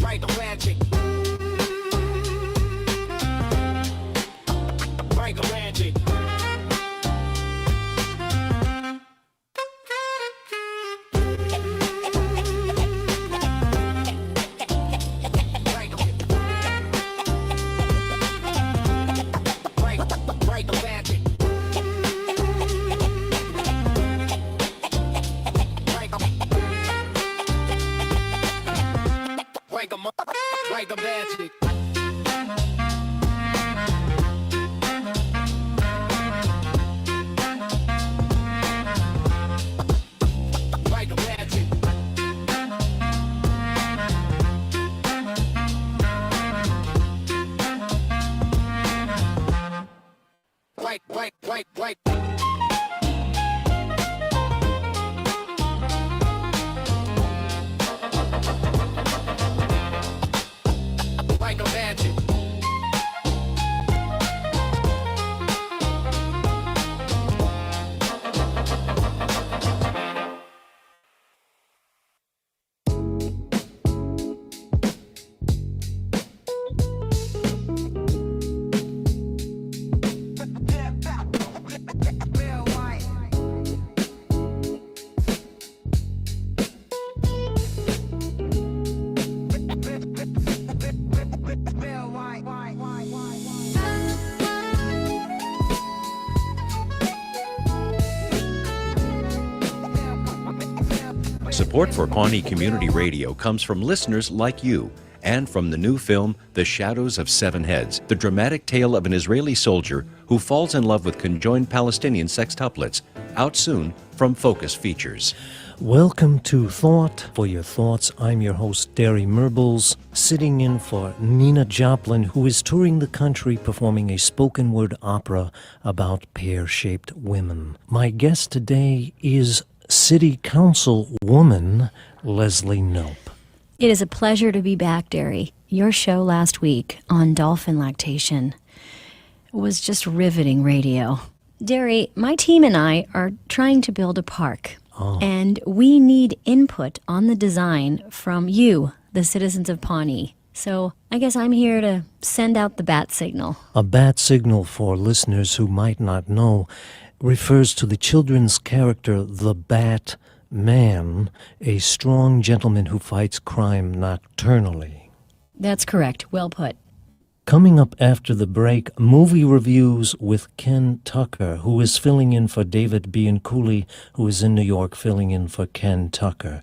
Right, the magic. Right, the magic. Right, the magic. Right, the magic. Right, the magic. Right. Like a magic. Support for Pawnee Community Radio comes from listeners like you and from the new film The Shadows of Seven Heads, the dramatic tale of an Israeli soldier who falls in love with conjoined Palestinian sextuplets, out soon from Focus Features. Welcome to Thought. For your thoughts, I'm your host, Derry Merbles, sitting in for Nina Joplin, who is touring the country performing a spoken word opera about pear-shaped women. My guest today is City Council woman Leslie Knope. It is a pleasure to be back, Derry. Your show last week on dolphin lactation was just riveting radio. Derry, my team and I are trying to build a park. And we need input on the design from you, the citizens of Pawnee. So I guess I'm here to send out the bat signal. A bat signal, for listeners who might not know, refers to the children's character, the Bat Man, a strong gentleman who fights crime nocturnally. That's correct. Well put. Coming up after the break, movie reviews with Ken Tucker, who is filling in for David Bianculli, who is in New York filling in for Ken Tucker.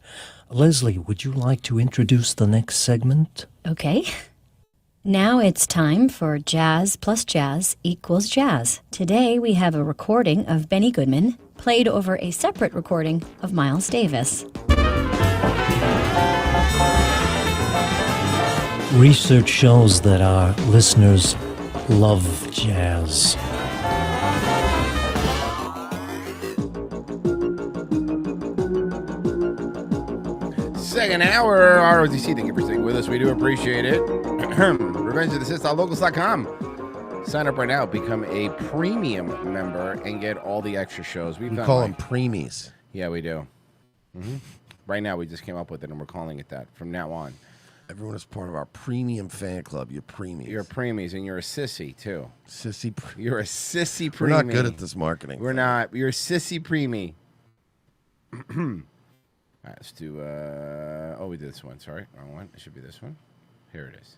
Leslie, would you like to introduce the next segment? Okay. Now it's time for Jazz plus Jazz equals Jazz. Today we have a recording of Benny Goodman played over a separate recording of Miles Davis. Research shows that our listeners love jazz. Second hour, ROTC, thank you for staying with us. We do appreciate it. RevengeOfTheSith.locals.com. Sign up right now, become a premium member, and get all the extra shows. We call them preemies. Yeah, we do. Right now, we just came up with it, and we're calling it that from now on. Everyone is part of our premium fan club. You're preemies. You're preemies, and you're a sissy, too. Sissy. You're a sissy preemie. We're not good at this marketing. We're not. You're a sissy preemie. All right, let's do, we did this one. Sorry, wrong one. It should be this one. Here it is.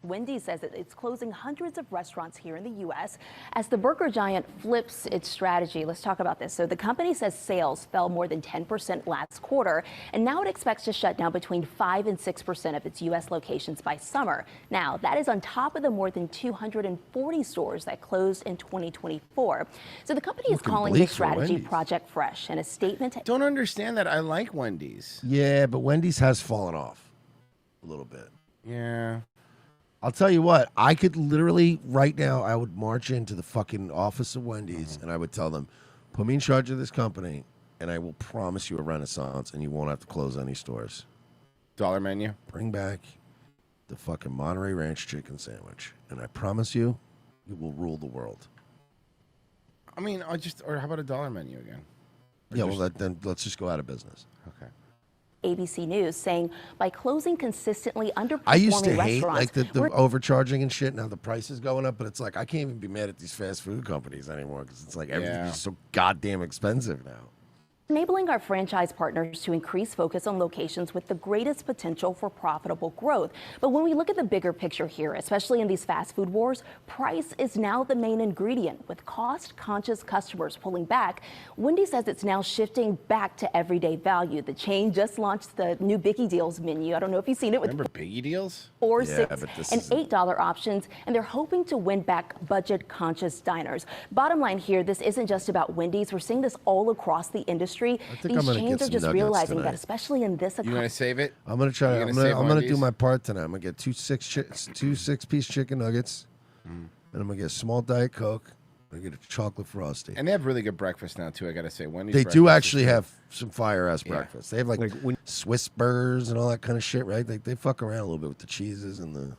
Wendy's says that it's closing hundreds of restaurants here in the U.S. as the burger giant flips its strategy. Let's talk about this. So the company says sales fell more than 10% last quarter, and now it expects to shut down between 5 and 6% of its U.S. locations by summer. Now, that is on top of the more than 240 stores that closed in 2024. So the company is calling this strategy Project Fresh, and a statement. Don't understand that. I like Wendy's. Yeah, but Wendy's has fallen off a little bit. Yeah. I'll tell you what, I could literally, right now, I would march into the fucking office of Wendy's and I would tell them, put me in charge of this company and I will promise you a renaissance and you won't have to close any stores. Dollar menu? Bring back the fucking Monterey Ranch chicken sandwich and I promise you, you will rule the world. I mean, or how about a dollar menu again? Yeah, well, then let's just go out of business. Okay. ABC News saying by closing consistently underperforming I used to hate restaurants, like the overcharging and shit. Now the price is going up, but it's like I can't even be mad at these fast food companies anymore because it's like everything's so goddamn expensive now. enabling our franchise partners to increase focus on locations with the greatest potential for profitable growth. But when we look at the bigger picture here, especially in these fast food wars, price is now the main ingredient. With cost-conscious customers pulling back, Wendy's says it's now shifting back to everyday value. The chain just launched the new Biggie Deals menu. I don't know if you've seen it. Remember Biggie Deals? 4, 6, and $8 options, and they're hoping to win back budget-conscious diners. Bottom line here, this isn't just about Wendy's. We're seeing this all across the industry. These chains are just realizing that, especially in this economy. You want to save it? I'm gonna try. I'm gonna do my part tonight. I'm gonna get two six-piece chicken nuggets, and I'm gonna get a small Diet Coke. I'm gonna get a chocolate frosty. And they have really good breakfast now too. I gotta say, Wendy's. They breakfast do is actually good. have some fire ass breakfast. They have like Swiss burgers and all that kind of shit, right? They fuck around a little bit with the cheeses and the.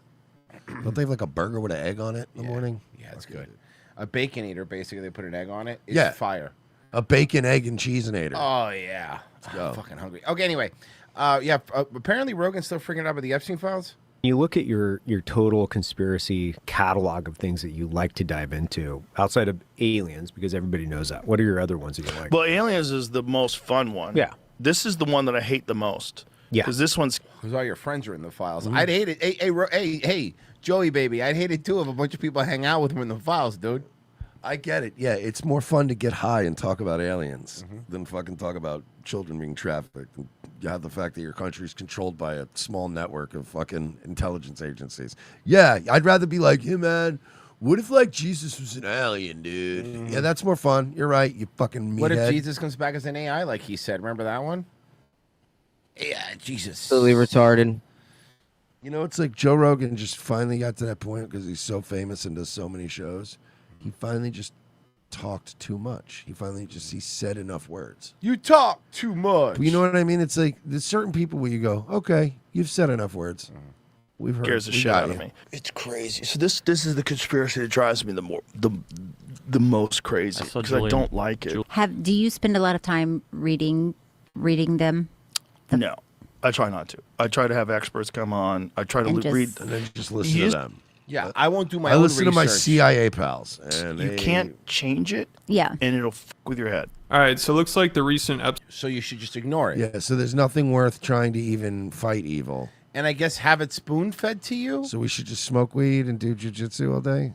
Don't they have like a burger with an egg on it in the morning? Yeah, it's good. A bacon eater, basically, they put an egg on it. It's fire. A bacon, egg, and cheeseinator. Oh yeah, I'm fucking hungry. Okay, anyway, apparently Rogan's still freaking out about the Epstein files. You look at your total conspiracy catalog of things that you like to dive into outside of aliens, because everybody knows that. What are your other ones that you like? Well, aliens is the most fun one. Yeah. This is the one that I hate the most. Yeah. Because this one's. Because all your friends are in the files. I'd hate it. Hey, Joey, baby, I'd hate it too if a bunch of people hang out with him in the files, dude. I get it. Yeah, it's more fun to get high and talk about aliens than fucking talk about children being trafficked. And you have the fact that your country is controlled by a small network of fucking intelligence agencies. Yeah, I'd rather be like, hey, man, what if, like, Jesus was an alien, dude? Yeah, that's more fun. You're right, you fucking meathead. What if Jesus comes back as an AI, like he said? Remember that one? Yeah, Jesus. Totally retarded. You know, it's like Joe Rogan just finally got to that point because he's so famous and does so many shows. He finally just talked too much. He said enough words. You talk too much. You know what I mean? It's like there's certain people where you go, okay, you've said enough words. We've heard. Scares the we shit got out of you. me. It's crazy. So this is the conspiracy that drives me the most crazy because I don't like it. Do you spend a lot of time reading them? No, I try not to. I try to have experts come on. I try to And just- read and then just listen to them. Yeah, I won't do my I own listen to my research. CIA pals, and You can't change it. Yeah. And it'll fuck with your head. All right, so it looks like the recent So you should just ignore it. Yeah, so there's nothing worth trying to even fight evil. And I guess have it spoon-fed to you? So we should just smoke weed and do jujitsu all day?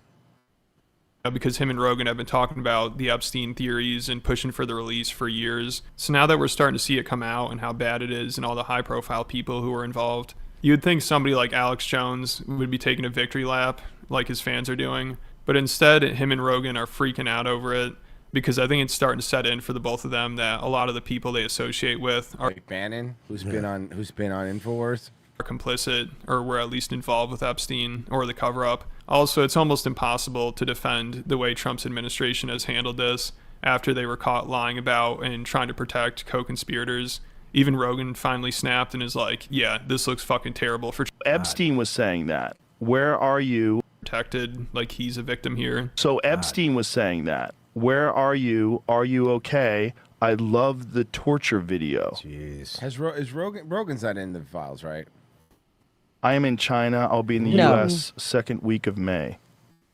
because him and Rogan have been talking about the Epstein theories and pushing for the release for years. So now that we're starting to see it come out and how bad it is and all the high-profile people who are involved, you would think somebody like Alex Jones would be taking a victory lap like his fans are doing. But instead, him and Rogan are freaking out over it because I think it's starting to set in for the both of them that a lot of the people they associate with are like Bannon, who's been on InfoWars, are complicit or were at least involved with Epstein or the cover-up. Also, it's almost impossible to defend the way Trump's administration has handled this after they were caught lying about and trying to protect co-conspirators. Even Rogan finally snapped and is like, yeah, this looks fucking terrible for Epstein was saying that. Where are you? Protected, like he's a victim here. So Epstein was saying that. Where are you? Are you okay? I love the torture video. Jeez. Is Rogan's not in the files, right? I am in China. I'll be in the U.S. second week of May.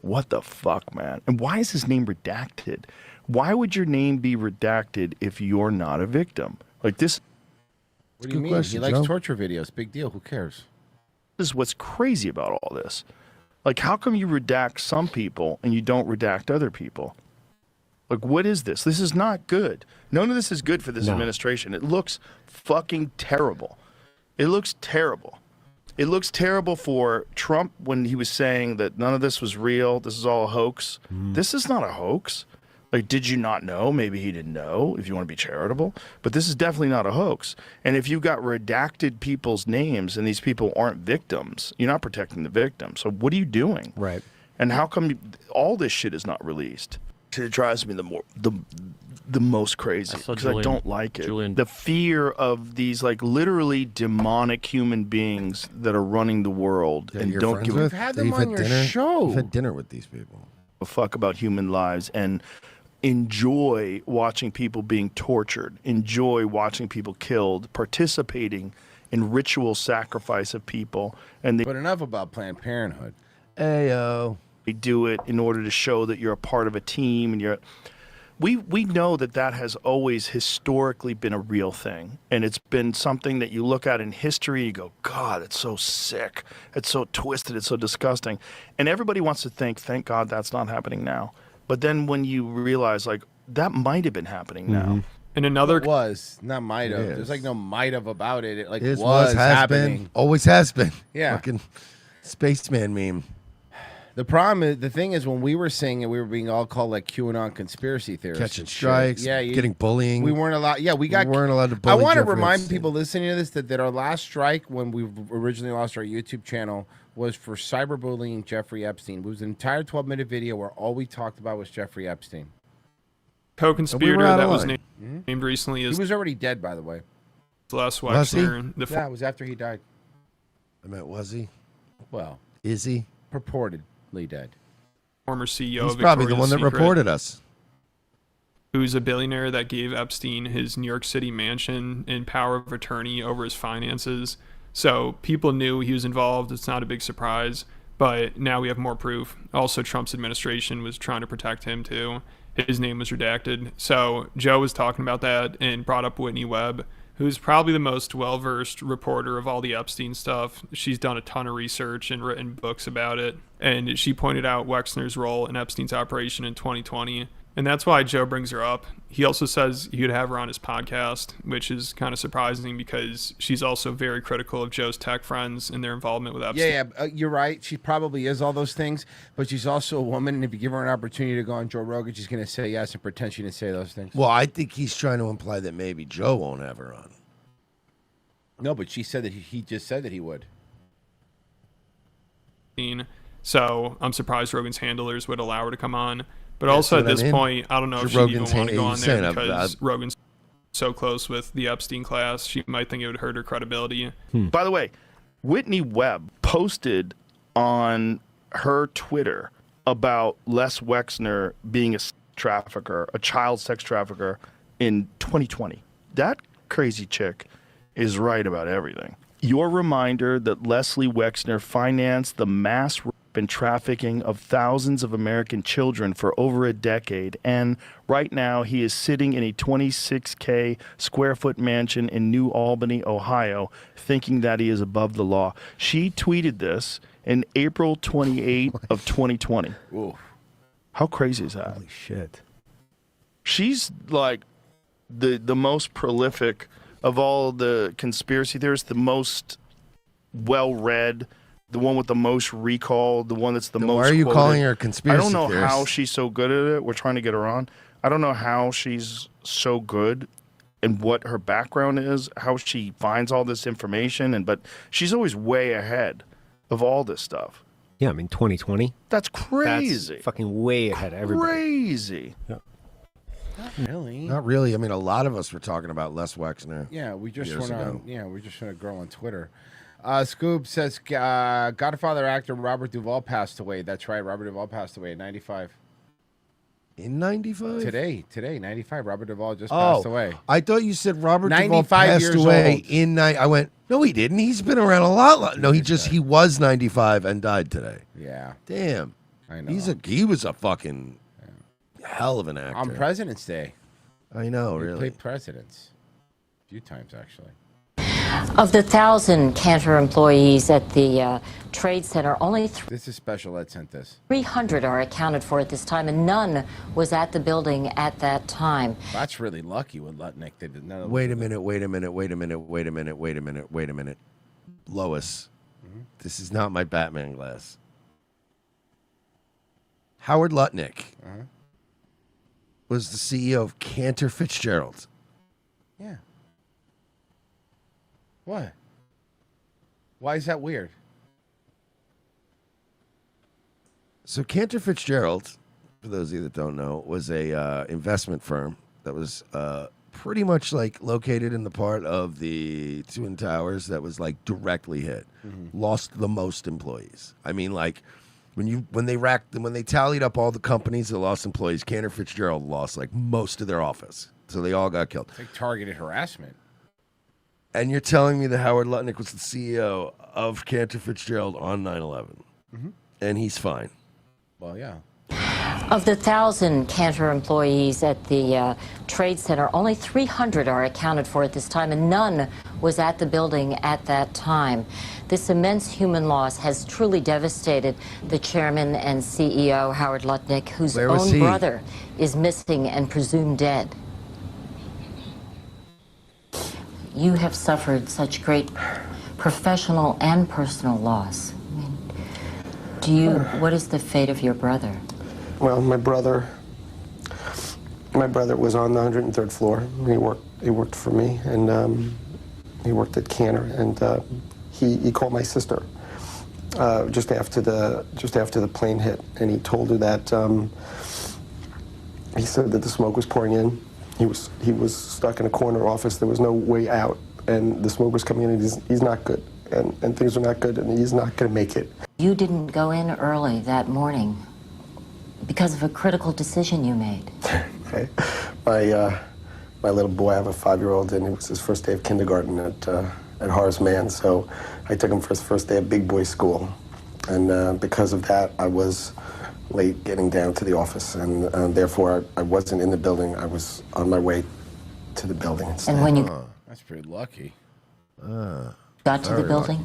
What the fuck, man? And why is his name redacted? Why would your name be redacted if you're not a victim? Like this. What do you mean? He likes torture videos. Big deal. Who cares? is what's crazy about all this. Like, how come you redact some people and you don't redact other people? Like, what is this? This is not good. None of this is good for this administration. It looks fucking terrible. It looks terrible. It looks terrible for Trump when he was saying that none of this was real. This is all a hoax. This is not a hoax. Like, did you not know? Maybe he didn't know, if you want to be charitable. But this is definitely not a hoax. And if you've got redacted people's names and these people aren't victims, you're not protecting the victim. So what are you doing? Right. And how come all this shit is not released? It drives me the most crazy because I don't like it. The fear of these like literally demonic human beings that are running the world and don't give We've a them on your show. You've had dinner with these people. A fuck about human lives and enjoy watching people being tortured, enjoy watching people killed, participating in ritual sacrifice of people. And But enough about Planned Parenthood. Ayo. They do it in order to show that you're a part of a team and you're. We know that has always historically been a real thing, and it's been something that you look at in history and you go, God, it's so sick, it's so twisted, it's so disgusting, and everybody wants to thank God that's not happening now. But then when you realize, like, that might have been happening now. And another It was not might have. It There's like no might have about it. It like It was has happening. been, always has been. Yeah. Fucking spaceman meme. The problem is, the thing is, when we were saying it, we were being all called like QAnon conspiracy theorists, Catching and shit. strikes, getting bullying. We weren't allowed. Yeah, we weren't allowed to bully I want to Jeffrey remind Epstein. people listening to this that our last strike when we originally lost our YouTube channel was for cyberbullying Jeffrey Epstein. It was an entire 12-minute video where all we talked about was Jeffrey Epstein. co-conspirator out that of was line. named recently is He was already dead, by the way. Les Was he? Wexner. Yeah, it was after he died. I meant, was he? Well, is he? Purportedly dead. Former CEO He's of probably the Victoria's one that Secret, reported us. who's a billionaire that gave Epstein his New York City mansion and power of attorney over his finances. So people knew he was involved. It's not a big surprise. But now we have more proof. Also, Trump's administration was trying to protect him too. His name was redacted. So Joe was talking about that and brought up Whitney Webb, who's probably the most well-versed reporter of all the Epstein stuff. She's done a ton of research and written books about it. And she pointed out Wexner's role in Epstein's operation in 2020. And that's why Joe brings her up. He also says he would have her on his podcast, which is kind of surprising because she's also very critical of Joe's tech friends and their involvement with Epstein. Yeah, you're right. She probably is all those things, but she's also a woman, and if you give her an opportunity to go on Joe Rogan, she's going to say yes and pretend she didn't say those things. Well, I think he's trying to imply that maybe Joe won't have her on. No, but she said that he just said that he would. So I'm surprised Rogan's handlers would allow her to come on. But Yeah, also see at what I this mean? point, I don't know if she'd Rogan's even want to go hand- on he's there saying because Rogan's so close with the Epstein class. She might think it would hurt her credibility. By the way, Whitney Webb posted on her Twitter about Les Wexner being a trafficker, a child sex trafficker in 2020. That crazy chick is right about everything. Your reminder that Leslie Wexner financed the mass rape and trafficking of thousands of American children for over a decade, and right now he is sitting in a 26K square foot mansion in New Albany, Ohio, thinking that he is above the law. She tweeted this in April 28 of 2020. Ooh. How crazy is that? Holy shit. She's like the most prolific of all the conspiracy theorists, the most well-read, the one with the most recall, the one that's the most Why are you quoted. calling her a conspiracy I don't know theorist? how she's so good at it. We're trying to get her on. I don't know how she's so good and what her background is, how she finds all this information, but she's always way ahead of all this stuff. Yeah, I mean 2020. That's crazy. That's fucking way ahead of everybody. Crazy. Yeah. Not really. Not really. I mean, a lot of us were talking about Les Wexner. Yeah, we just years went on. ago. Yeah, we just went a girl on Twitter. Scoob says Godfather actor Robert Duvall passed away. That's right, Robert Duvall passed away at 95. In 95? Today, 95. Robert Duvall just passed away. I thought you said Robert Duvall 95 passed years away old. in I went, no, he didn't. He's been around a lot. No, he was 95 and died today. Yeah. Damn. I know. He was a fucking hell of an actor. On President's Day. I know, He really. played presidents. A few times, actually. Of the 1,000 Cantor employees at the Trade Center, only This is special ed sent this. 300 are accounted for at this time, and none was at the building at that time. That's really lucky with Lutnick. They did none of Wait a minute. Lois, this is not my Batman glass. Howard Lutnick was the CEO of Cantor Fitzgerald. Yeah. What? Why is that weird? So Cantor Fitzgerald, for those of you that don't know, was a investment firm that was pretty much like located in the part of the Twin Towers that was like directly hit. Lost the most employees. I mean, like when they tallied up all the companies that lost employees, Cantor Fitzgerald lost like most of their office. So they all got killed. It's like targeted harassment. And you're telling me that Howard Lutnick was the CEO of Cantor Fitzgerald on 9/11, and he's fine. Well, yeah. Of the 1,000 Cantor employees at the Trade Center, only 300 are accounted for at this time, and none was at the building at that time. This immense human loss has truly devastated the chairman and CEO, Howard Lutnick, whose Where was own he? brother is missing and presumed dead. You have suffered such great professional and personal loss. I mean, what is the fate of your brother? Well, my brother was on the 103rd floor. He worked for me, and he worked at Cantor, and he called my sister just after the plane hit, and he told her that he said that the smoke was pouring in. He was stuck in a corner office. There was no way out, and the smoke was coming in, and he's not good, and things are not good, and he's not going to make it. You didn't go in early that morning because of a critical decision you made. Okay. My little boy, I have a 5-year-old, and it was his first day of kindergarten at Horace Mann, so I took him for his first day of big boy school. And because of that, I was late getting down to the office, and therefore I wasn't in the building. I was on my way to the building instead. And when you That's pretty lucky. got to the building?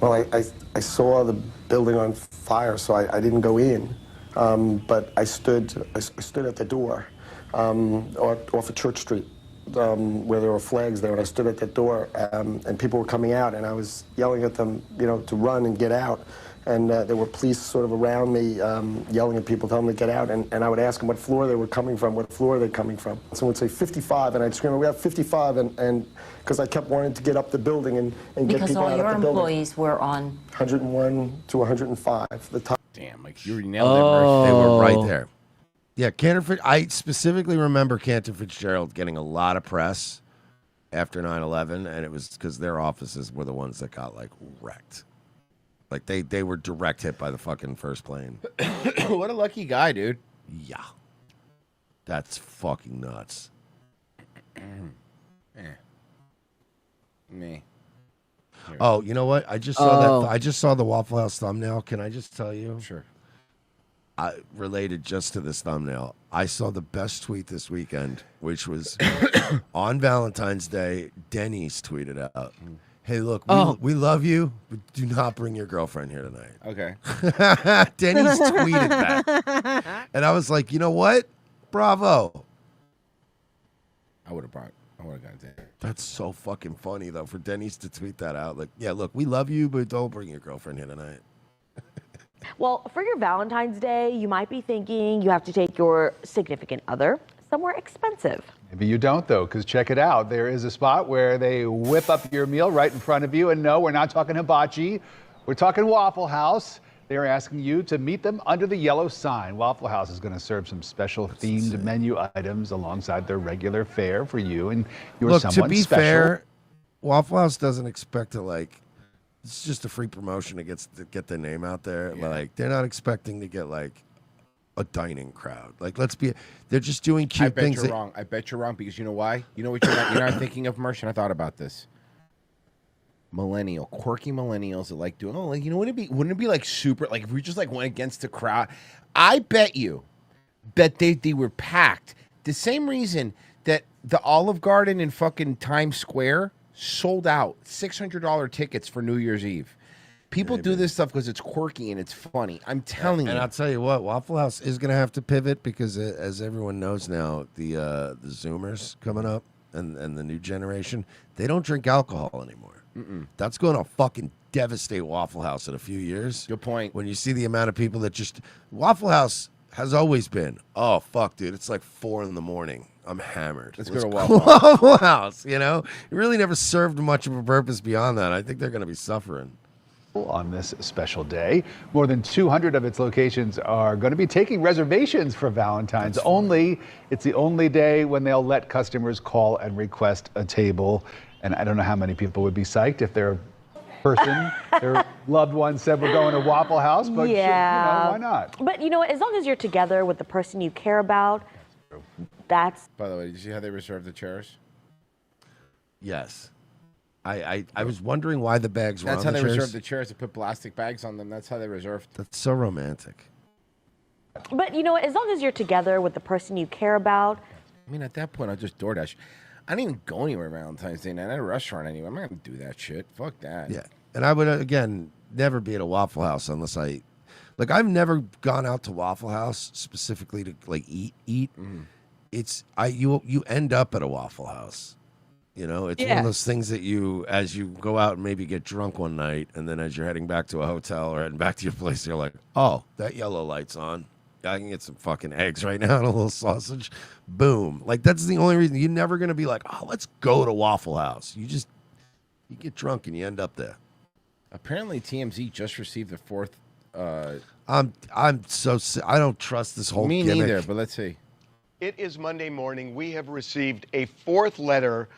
Well, I saw the building on fire, so I didn't go in. But I stood at the door off of Church Street, where there were flags there, and I stood at that door, and people were coming out, and I was yelling at them, to run and get out. And there were police sort of around me yelling at people, telling them to get out, and I would ask them what floor they were coming from, what floor they're coming from. Someone would say 55, and I'd scream, we have 55, and because I kept wanting to get up the building and get Because people all out your of the building. employees were on 101 to 105, the top. Damn, like you nailed it, Murphy. They were right there. Yeah, I specifically remember Cantor Fitzgerald getting a lot of press after 9/11, and it was because their offices were the ones that got like wrecked. Like they were direct hit by the fucking first plane. What a lucky guy, dude. Yeah. That's fucking nuts. Me. Oh, you know what? I just saw that. I just saw the Waffle House thumbnail. Can I just tell you? Sure. Related just to this thumbnail, I saw the best tweet this weekend, which was on Valentine's Day. Denny's tweeted out, "Hey, look, we love you, but do not bring your girlfriend here tonight." Okay. Denny's tweeted that, and I was like, you know what? Bravo. I would have gotten there. That's so fucking funny though for Denny's to tweet that out. Like, yeah, look, we love you, but don't bring your girlfriend here tonight. Well, for your Valentine's Day, you might be thinking you have to take your significant other somewhere expensive. Maybe you don't, though, because check it out. There is a spot where they whip up your meal right in front of you. And no, we're not talking hibachi. We're talking Waffle House. They are asking you to meet them under the yellow sign. Waffle House is going to serve some special themed menu items alongside their regular fare for you and your Look, someone to be special. fair, Waffle House doesn't expect to it's just a free promotion to get their name out there. Yeah. Like they're not expecting to get like a dining crowd. Like they're just doing cute I bet things. you're wrong. I bet you're wrong because you know why? You know what you're not thinking of, Mersh, and I thought about this. Quirky millennials that like doing, wouldn't it be like super, like if we just like went against the crowd? I bet they were packed. The same reason that the Olive Garden in fucking Times Square sold out. $600 tickets for New Year's Eve. People do this stuff because it's quirky and it's funny. I'm telling you. And I'll tell you what, Waffle House is going to have to pivot because, as everyone knows now, the Zoomers coming up and the new generation, they don't drink alcohol anymore. That's going to fucking devastate Waffle House in a few years. Good point. When you see the amount of people that just Waffle House has always been, oh fuck, dude, it's like 4 a.m. I'm hammered. Let's go to Waffle House. Waffle House. You know, it really never served much of a purpose beyond that. I think they're going to be suffering. On this special day, more than 200 of its locations are going to be taking reservations for Valentine's. It's the only day when they'll let customers call and request a table. And I don't know how many people would be psyched if their person, their loved one said we're going to Waffle House, but why not? But you know what? As long as you're together with the person you care about, that's. By the way, did you see how they reserved the chairs? Yes. I was wondering why the bags were That's on how the they chairs. reserved the chairs. They put plastic bags on them. That's how they reserved. That's so romantic. But you know what? As long as you're together with the person you care about. I mean, at that point, I'll just DoorDash. I don't even go anywhere Valentine's Day night. At a restaurant anyway. I'm not going to do that shit. Fuck that. Yeah. And I would, again, never be at a Waffle House unless I've never gone out to Waffle House specifically to, like, eat. You end up at a Waffle House. You know, it's one of those things that as you go out and maybe get drunk one night, and then as you're heading back to a hotel or heading back to your place, you're like, oh, that yellow light's on. I can get some fucking eggs right now and a little sausage. Boom. Like, that's the only reason. You're never going to be like, oh, let's go to Waffle House. You get drunk and you end up there. Apparently, TMZ just received the fourth. I'm so I don't trust this whole Me gimmick. neither, but let's see. It is Monday morning. We have received a fourth letter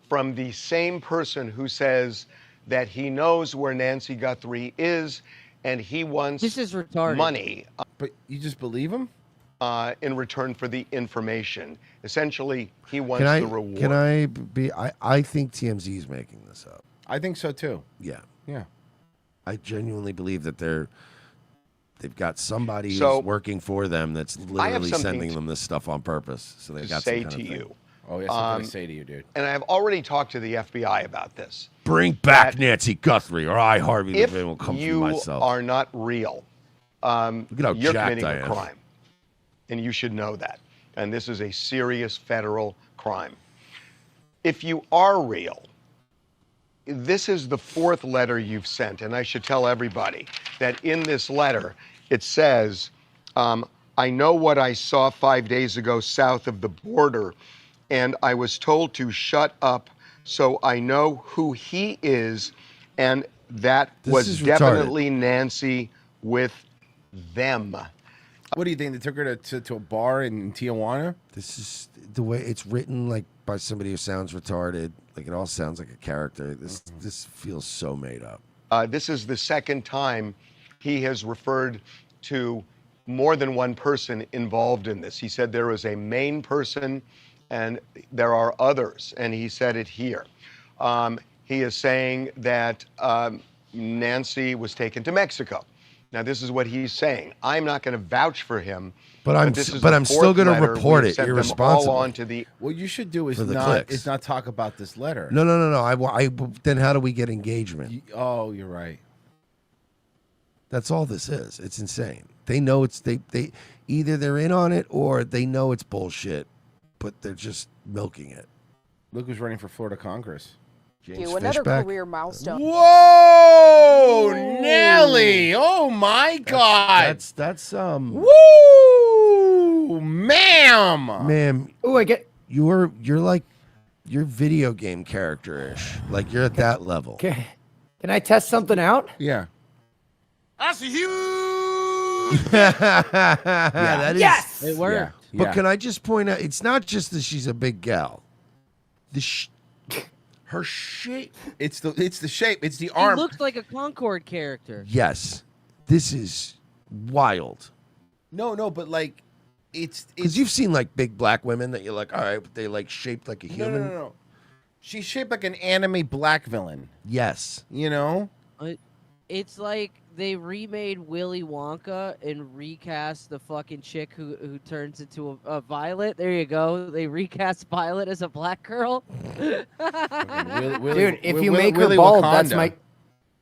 from the same person who says that he knows where Nancy Guthrie is and he wants money. But you just believe him? In return for the information. Essentially, he wants the reward. Can I be? I think TMZ is making this up. I think so too. Yeah. Yeah. I genuinely believe that they've got somebody So, who's working for them that's I have literally something sending them this stuff on purpose. So they've to got say some kind to of thing. you. Oh, yes, I'm going to say to you, dude. And I've already talked to the FBI about this. Bring back Nancy Guthrie, or I, Harvey If Levin, will come for you myself. are not real, Look at how you're jacked committing I a am. crime. And you should know that. And this is a serious federal crime. If you are real, this is the fourth letter you've sent. And I should tell everybody that in this letter, it says, I know what I saw 5 days ago south of the border, and I was told to shut up, so I know who he is, and that This was is retarded. definitely Nancy with them. What do you think? They took her to a bar in Tijuana? This is the way it's written, like by somebody who sounds retarded. Like it all sounds like a character. This feels so made up. This is the second time he has referred to more than one person involved in this. He said there was a main person and there are others, and he said it here. He is saying that Nancy was taken to Mexico. Now, this is what he's saying. I'm not going to vouch for him. But I'm this is but the I'm still fourth going to letter. report We've it sent them irresponsibly. all on to the What you should do is For the not clicks. talk about this letter. No. Then how do we get engagement? Oh, you're right. That's all this is. It's insane. They know it's they either they're in on it or they know it's bullshit, but they're just milking it. Look who's running for Florida Congress. James Another Fishback. career milestone. Whoa, Nelly! Oh my God! That's Woo, ma'am. Oh, I get. You're like you're video game character-ish. Like you're at that level. Okay. Can I test something out? Yeah. That's a huge. That is, Yes! It worked. But Yeah. can I just point out, it's not just that she's a big gal. Her shape. It's the shape. It's the He arm. looks like a Concord character. Yes, this is wild. No, but like, it's Because you've seen like big black women that you're like, all right, but they like shaped like a human. No. She's shaped like an anime black villain. Yes. You know. It's like they remade Willy Wonka and recast the fucking chick who turns into a Violet. There you go. They recast Violet as a black girl. Dude, if you make her bald, that's my.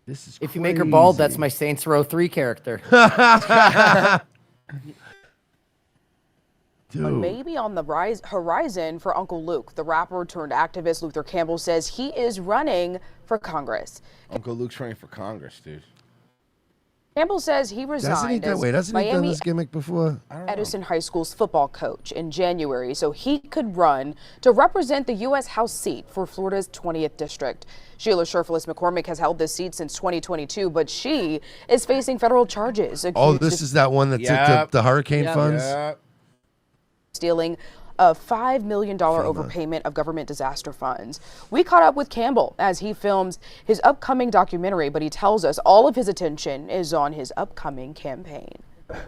This is if you make her bald, that's my Saints Row 3 character. But maybe on the horizon for Uncle Luke, the rapper turned activist Luther Campbell says he is running for Congress. Uncle Luke's running for Congress, dude. Campbell says he resigned as Hasn't he done Miami this gimmick before? Edison High School's football coach in January so he could run to represent the U.S. House seat for Florida's 20th district. Sheila Sherfless McCormick has held this seat since 2022, but she is facing federal charges. Oh, this is that one that took the hurricane funds? Stealing a $5 million overpayment of government disaster funds. We caught up with Campbell as he films his upcoming documentary, but he tells us all of his attention is on his upcoming campaign.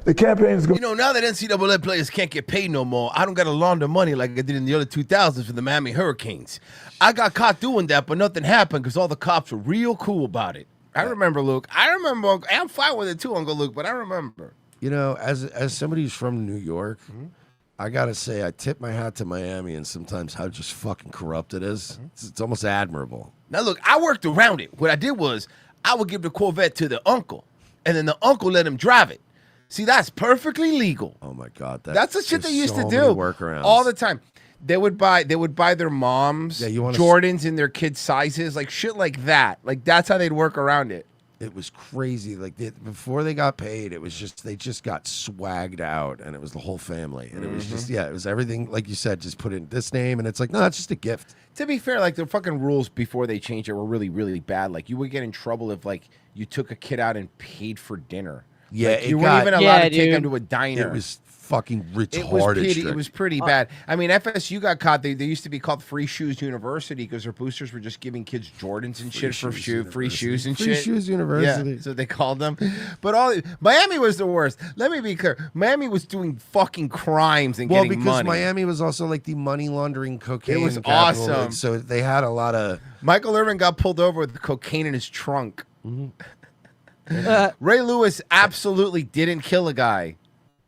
The campaign is going. You know, now that NCAA players can't get paid no more, I don't got to launder money like I did in the early 2000s for the Miami Hurricanes. I got caught doing that, but nothing happened because all the cops were real cool about it. I remember, Luke. I'm fine with it too, Uncle Luke, but I remember. You know, as somebody who's from New York, I gotta say, I tip my hat to Miami and sometimes how just fucking corrupt it is. It's almost admirable. Now, look, I worked around it. What I did was I would give the Corvette to the uncle, and then the uncle let him drive it. See, that's perfectly legal. Oh my God, that's the shit they used to do workarounds all the time. They would buy their moms Jordans in their kids' sizes, like shit like that. Like that's how they'd work around it. It was crazy. Like before they got paid, it was just they just got swagged out, and it was the whole family, and it was just it was everything like you said. Just put in this name, and it's like no, it's just a gift. To be fair, like the fucking rules before they changed it were really, really bad. Like you would get in trouble if like you took a kid out and paid for dinner. Yeah, like, you weren't even allowed to take them to a diner. It was fucking retarded. It was pretty bad. I mean, FSU got caught. They used to be called Free Shoes University because their boosters were just giving kids Jordans and shit for free shoes and shit. Free Shoes University. Yeah, so they called them. But Miami was the worst. Let me be clear. Miami was doing fucking crimes and getting money. Well, because Miami was also like the money laundering cocaine. It was capital, awesome. and so they had a lot of. Michael Irvin got pulled over with cocaine in his trunk. Ray Lewis absolutely didn't kill a guy.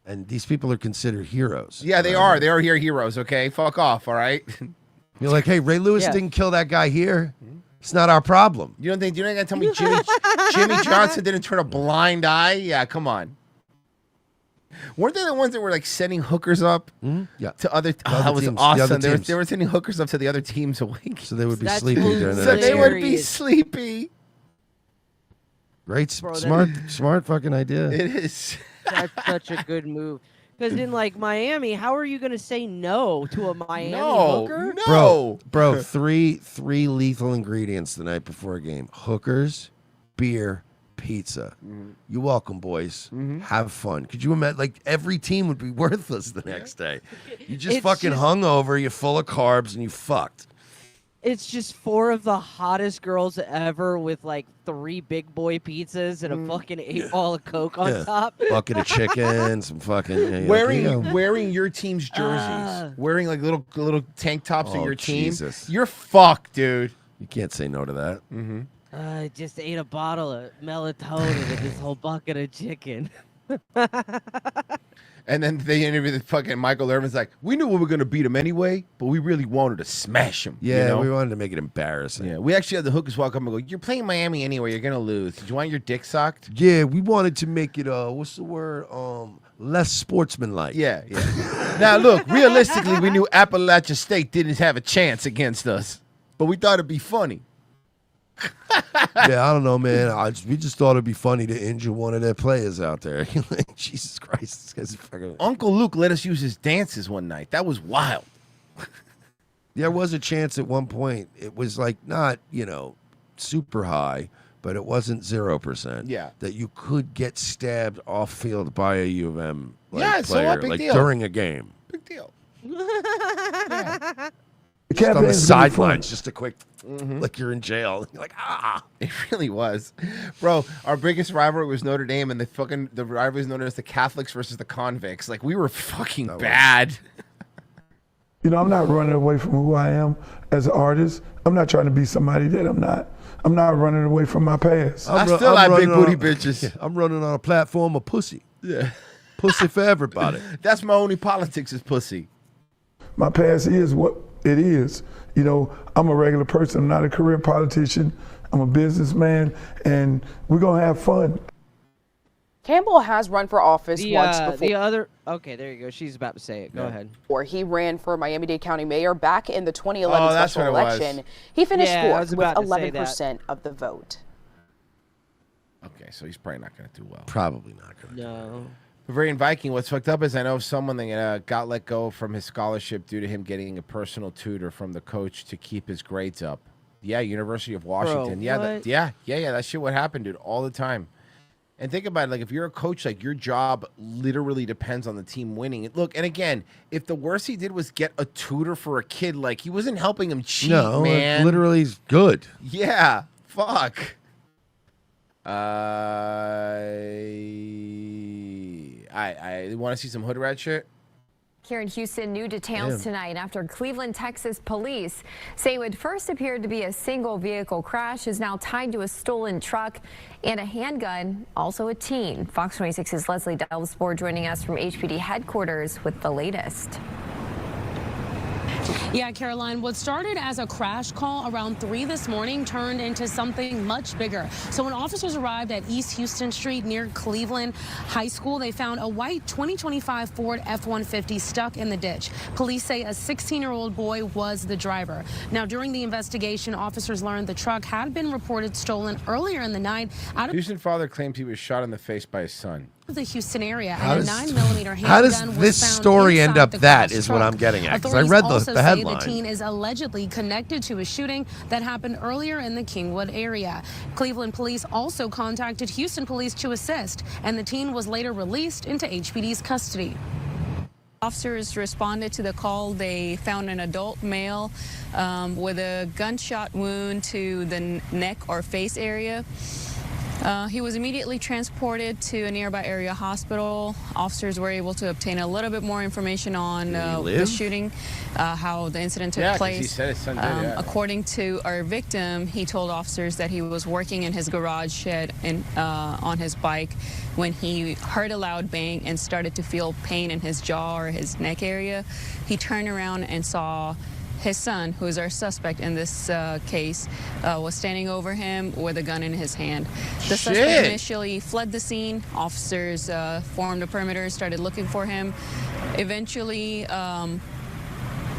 And these people are considered heroes. Yeah, they are. They are here heroes, okay? Fuck off, all right? You're like, hey, Ray Lewis didn't kill that guy here. It's not our problem. You're not gonna tell me Jimmy Johnson didn't turn a blind eye? Yeah, come on. Weren't they the ones that were like sending hookers up to other that was teams, awesome. They were sending hookers up to the other teams awake. So they would be sleepy during the So next they game. would be sleepy. Great, Bro, smart fucking idea. It is. That's such a good move. Because in like Miami, how are you gonna say no to a Miami hooker? Bro, three lethal ingredients the night before a game: hookers, beer, pizza. You're welcome, boys. Have fun. Could you imagine? Like every team would be worthless the next day. You just It's fucking just- hungover. You're full of carbs, and you fucked. It's just 4 of the hottest girls ever with like 3 big boy pizzas and a fucking 8-ball of Coke on top. Bucket of chicken, some fucking you're like, here you go. Wearing your team's jerseys, wearing like little tank tops of your team. Jesus. You're fucked, dude. You can't say no to that. I just ate a bottle of melatonin and this whole bucket of chicken. And then they interviewed the fucking Michael Irvin's like, we knew we were going to beat him anyway, but we really wanted to smash him. Yeah, you know? we wanted to make it embarrassing. Yeah, we actually had the hookers walk up and go, you're playing Miami anyway, you're going to lose. Do you want your dick sucked? Yeah, we wanted to make it what's the word? Less sportsmanlike. Yeah. Now, look, realistically, we knew Appalachia State didn't have a chance against us, but we thought it'd be funny. Yeah, I don't know, man. We just thought it'd be funny to injure one of their players out there. Like, Jesus Christ, this guy's fucking. Uncle Luke let us use his dances one night. That was wild. There was a chance at one point. It was like not, super high, but it wasn't 0%. Yeah. That you could get stabbed off field by a U of M Yeah, so player, what? Big like deal. during a game. Big deal. Just on the campaign's gonna be fun. sidelines, just a quick, like you're in jail. You're like, ah. It really was. Bro, our biggest rivalry was Notre Dame, and the rivalry is known as the Catholics versus the convicts. Like, we were fucking bad. I'm not running away from who I am as an artist. I'm not trying to be somebody that I'm not. I'm not running away from my past. I still like big running booty on- bitches. I'm running on a platform of pussy. Yeah. Pussy for everybody. That's my only politics is pussy. My past is what it is. You know, I'm a regular person. I'm not a career politician. I'm a businessman, and we're gonna have fun. Campbell has run for office once before. Okay, there you go. She's about to say it. Go ahead. Or he ran for Miami-Dade County mayor back in the 2011 Oh, that's special what it was. election. He finished Yeah, I was fourth with about to say 11% of the vote. Okay, so he's probably not going to do well. Probably not going to. No. Bavarian Viking, what's fucked up is I know of someone that got let go from his scholarship due to him getting a personal tutor from the coach to keep his grades up. Yeah, University of Washington. Yeah, what? yeah. That shit would happen, dude, all the time. And think about it, like if you're a coach, like your job literally depends on the team winning. Look, and again, if the worst he did was get a tutor for a kid, like he wasn't helping him cheat, No, man. it literally is good. Yeah, fuck. I want to see some hood rat shit. Here in Houston, new details Damn. tonight after Cleveland, Texas police say what first appeared to be a single vehicle crash is now tied to a stolen truck and a handgun, also a teen. Fox 26's Leslie Delvespoor joining us from HPD headquarters with the latest. Yeah, Caroline, what started as a crash call around 3 this morning turned into something much bigger. So when officers arrived at East Houston Street near Cleveland High School, they found a white 2025 Ford F-150 stuck in the ditch. Police say a 16-year-old boy was the driver. Now, during the investigation, officers learned the truck had been reported stolen earlier in the night out of Houston father claimed he was shot in the face by his son. the Houston area, How and a does- 9mm handgun how does was this found story end inside up the that crashed is what truck. I'm getting at, 'cause I Authorities read the also say headline. the teen is allegedly connected to a shooting that happened earlier in the Kingwood area. Cleveland police also contacted Houston police to assist, and the teen was later released into HPD's custody. Officers responded to the call. They found an adult male with a gunshot wound to the neck or face area. He was immediately transported to a nearby area hospital. Officers were able to obtain a little bit more information on the live? shooting, how the incident took Yeah, 'cause place. he said his son did, yeah. According to our victim, he told officers that he was working in his garage shed and on his bike when he heard a loud bang and started to feel pain in his jaw or his neck area. He turned around and saw his son, who is our suspect in this case, was standing over him with a gun in his hand. The Shit. suspect initially fled the scene. Officers formed a perimeter, started looking for him. Eventually,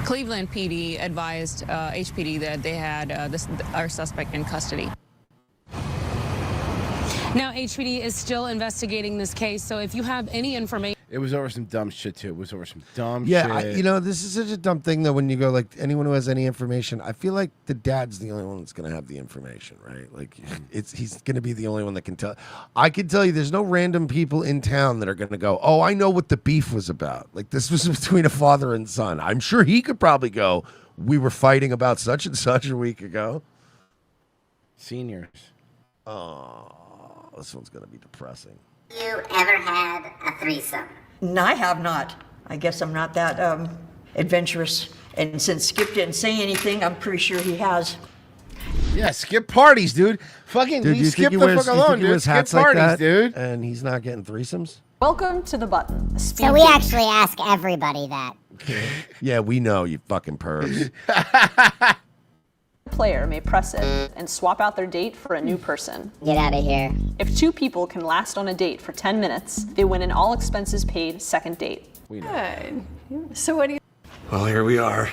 Cleveland PD advised HPD that they had our suspect in custody. Now, HPD is still investigating this case, so if you have any information. It was over some dumb shit too. It was over some dumb Yeah, shit. you know, this is such a dumb thing though. When you go like anyone who has any information, I feel like the dad's the only one that's going to have the information, right? Like, he's going to be the only one that can tell. I can tell you, there's no random people in town that are going to go, "Oh, I know what the beef was about." Like this was between a father and son. I'm sure he could probably go, "We were fighting about such and such a week ago." Seniors. Oh, this one's going to be depressing. You ever had a threesome? No, I have not. I guess I'm not that adventurous. And since Skip didn't say anything, I'm pretty sure he has. Yeah, skip parties, dude. Fucking Dude, leave you Skip think he the wears, fuck you alone, think he dude. wears Skip hats parties, like that, dude. and he's not getting threesomes? Welcome to the button. a speed So we date. actually ask everybody that. Yeah, we know, you fucking pervs. Player may press it and swap out their date for a new person. Get out of here. If two people can last on a date for 10 minutes, they win an all expenses paid second date. Good. So what do you? Well, here we are.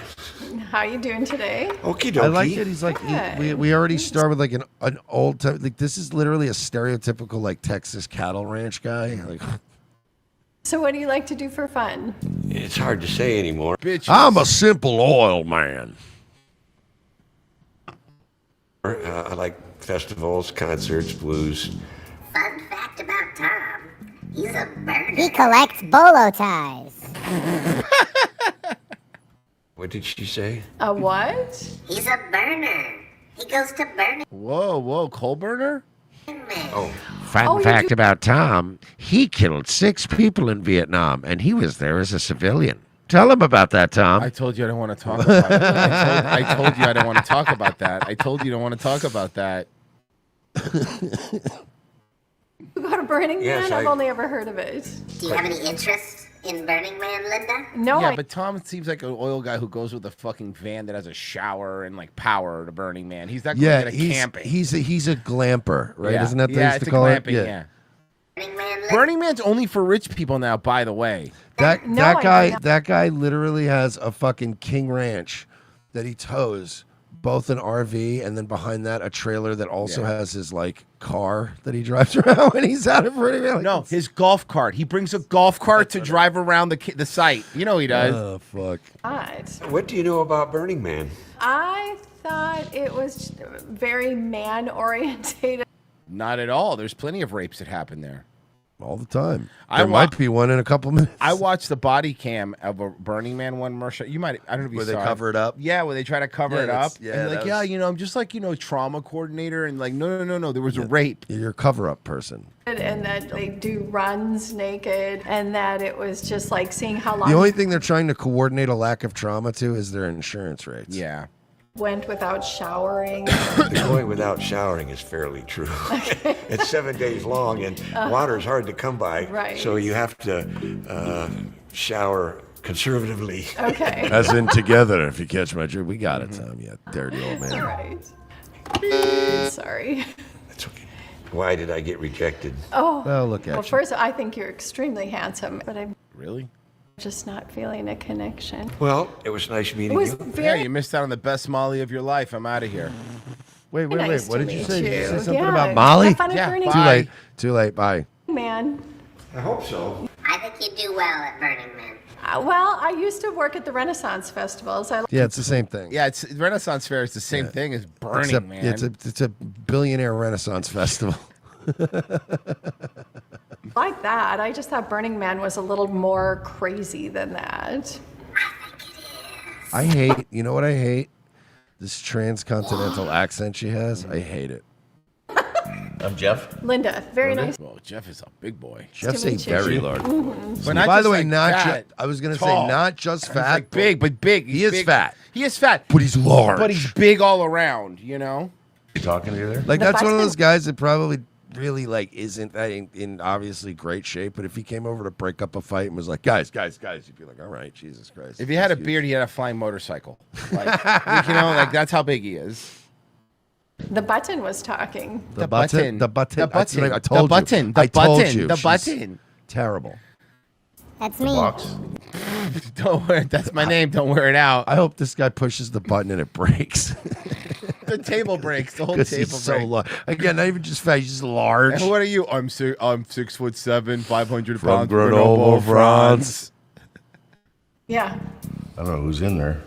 How you doing today? Okie dokie. I like that he's like, we already start with like an old time, like this is literally a stereotypical like Texas cattle ranch guy. Like, So what do you like to do for fun? It's hard to say anymore. I'm a simple oil man. I like festivals, concerts, blues. Fun fact about Tom. He's a burner. He collects bolo ties. What did she say? A what? He's a burner. He goes to burning. Whoa, coal burner? Oh. Fun fact about Tom, he killed 6 people in Vietnam, and he was there as a civilian. Tell him about that, Tom. I told you I don't want to talk about it. I told you I don't want to talk about that. I told you I don't want to talk about that. You go to Burning Yes, Man? I've I- only ever heard of it. Do you have any interest in Burning Man, Linda? No, yeah, I but Tom seems like an oil guy who goes with a fucking van that has a shower and like power to Burning Man. He's not going Yeah, to he's camping. he's a glamper, right? Yeah. Isn't that the yeah, used it's to a call it? glamping, yeah. Burning Man's only for rich people now, by the way. That No, that I guy know. that guy literally has a fucking King Ranch that he tows, both an RV and then behind that a trailer that also has his like car that he drives around when he's out of Burning Man. Like, No, his golf cart. He brings a golf cart to drive around the site. You know he does. Oh fuck. not. What do you know about Burning Man? I thought it was very man-orientated. Not at all. There's plenty of rapes that happen there. All the time. I There wa- might be one in a couple minutes. I watched the body cam of a Burning Man one, Marsha. You might, I don't know if you Where they saw cover it up? Yeah, where they try to cover Yeah, it up. that's- yeah, and that like, yeah, was- you know, I'm just like, trauma coordinator. And like, no, there was a rape. You're a cover-up person. And that they do runs naked, and that it was just like seeing how long The only thing they're trying to coordinate a lack of trauma to is their insurance rates. Yeah. went without showering. Going without showering is fairly true. It's 7 days long, and water's hard to come by. Right. So you have to shower conservatively. Okay. As in together, if you catch my drift. We got it, Tom. You dirty old All man. right. Sorry. Why did I get rejected? Oh. Well, look at Well, you. first, I think you're extremely handsome, but I'm Really? just not feeling a connection. Well, it was nice meeting was you. very- Yeah, you missed out on the best Molly of your life. I'm out of here. Wait, Nice What to did you meet say? Did you say you. something Yeah. about Molly? Have fun at Burning Too Man. late. Too late. Bye. Man. I hope so. I think you do well at Burning Man. Well, I used to work at the Renaissance festivals. Yeah, it's the same thing. Yeah, it's Renaissance Fair. It's the same thing as Burning Except Man. it's a billionaire Renaissance festival. like that. I just thought Burning Man was a little more crazy than that. I hate. You know what I hate? This transcontinental accent she has. I hate it. I'm Jeff. Linda, very nice. Well, Jeff is a big boy. Jeff's to a meet you. very large. Mhm. But not By the just way, like not fat, I was gonna tall. say not just He's fat, like big, but big. He is big. fat. He is fat, but he's large. but he's big all around. You know. You talking to you there? Like The that's one of Buxton- those guys that probably really like isn't that in obviously great shape. But if he came over to break up a fight and was like, guys, you'd be like, all right, Jesus Christ. If he had a beard, he had a flying motorcycle. Like, like that's how big he is. The button was talking. The button. The I told The button. you. The I told button. you. The She's button. Terrible. That's me. Don't wear. That's my name. Don't wear it out. I hope this guy pushes the button and it breaks. The table breaks. The whole 'Cause table he's so breaks. large. Again, not even just fat. He's just large. And what are you? I'm 6'7", 500 From pounds. Grenoble, France. Yeah. I don't know who's in there.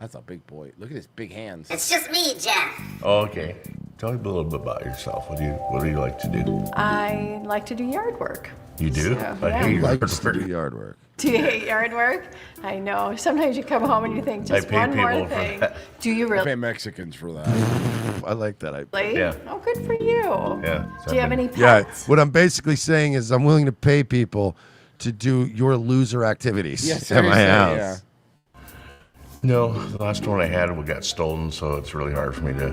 That's a big boy. Look at his big hands. It's just me, Jeff. Oh, okay. Tell me a little bit about yourself. What do you like to do? I like to do yard work. You do? So, I yeah. hate He yard likes to work. do yard work. Do you hate yard work? I know. Sometimes you come home and you think just pay one more people for thing. that. Do you I really? pay Mexicans for that. I like that. Yeah. Oh, good for you. Yeah. Do you have any pets? Yeah. What I'm basically saying is I'm willing to pay people to do your loser activities Yeah, at my seriously, house. yeah. No, the last one I had got stolen, so it's really hard for me to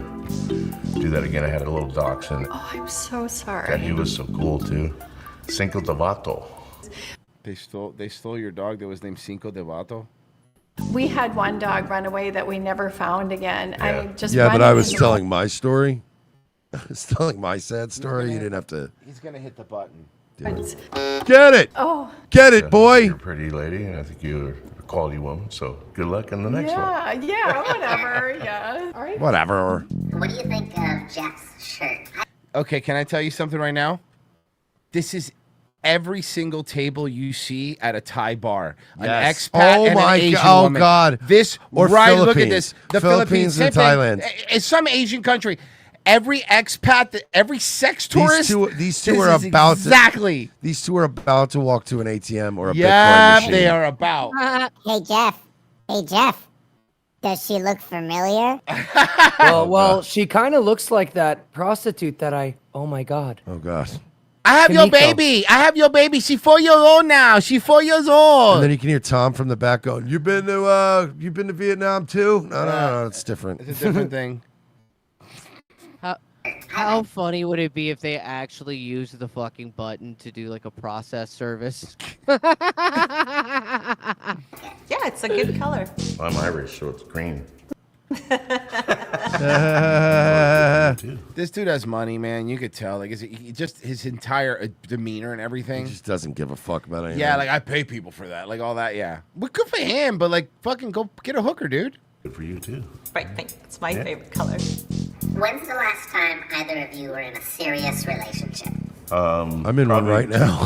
do that again. I had a little dachshund. Oh, I'm so sorry. God, he was so cool too. Cinco de Vato. They stole your dog that was named Cinco de Vato. We had one dog run away that we never found again. I just Yeah, but running I was into- telling my story. I was telling my sad story. You didn't have to He's gonna hit the button. do it. Get it. Oh. Get it, boy. You're a pretty lady, and I think you're a quality woman. So good luck in the next one. Yeah, whatever. Yeah. All right. Whatever. What do you think of Jeff's shirt? Okay, can I tell you something right now? This is every single table you see at a Thai bar. An Yes. expat Oh and my an Asian God. Oh, woman. God. This Or right? Look at Philippines. this. The Philippines and same thing. Thailand. It's some Asian country. Every expat, every sex tourist. These two this are is about exactly. These two are about to walk to an ATM or a Bitcoin Yeah, machine. they are about. Hey, Jeff. Hey, Jeff. Does she look familiar? Well, she kind of looks like that prostitute that I. Oh my God. Oh God. I have your Kimiko. baby. I have your baby. She's 4 years old now. She's 4 years old. And then you can hear Tom from the back going, "You've been to Vietnam too?" No, it's different. It's a different thing. How funny would it be if they actually used the fucking button to do like a process service? Yeah, it's a good color. I'm Irish, so it's green. This dude has money, man. You could tell. Like, just his entire demeanor and everything. He just doesn't give a fuck about anything. Yeah, like I pay people for that, like all that. Yeah, but good for him. But like, fucking go get a hooker, dude. Good for you too. Bright pink. It's my favorite color. When's the last time either of you were in a serious relationship? I'm in one right now.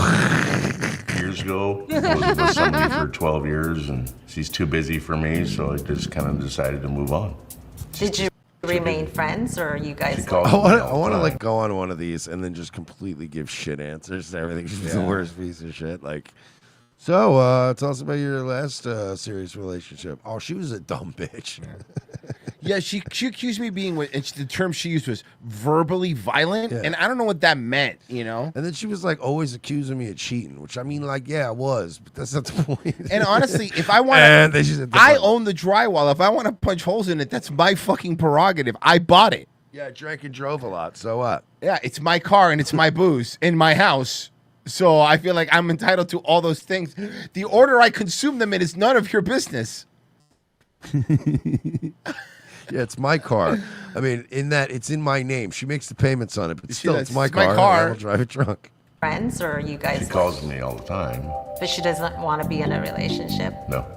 Years ago, I was with somebody for 12 years, and she's too busy for me, so I just kind of decided to move on. Did you remain friends, or are you guys? I want to like go on one of these and then just completely give shit answers to everything. She's the worst piece of shit. Like, so tell us about your last serious relationship. Oh, she was a dumb bitch. Yeah, she accused me of being and the term she used was verbally violent, and I don't know what that meant, you know. And then she was like always accusing me of cheating, which I mean, like, yeah, I was, but that's not the point. And honestly, if I want And then she said, I own the drywall. If I want to punch holes in it, that's my fucking prerogative. I bought it. Yeah, I drank and drove a lot. So what? Yeah, it's my car and it's my booze in my house. So I feel like I'm entitled to all those things. The order I consume them in is none of your business. Yeah, it's my car. I mean, in that it's in my name. She makes the payments on it, but still, Yeah, it's my it's my car. car. And I will drive it drunk. Friends, or are you guys? She calls me all the time. But she doesn't want to be in a relationship. No.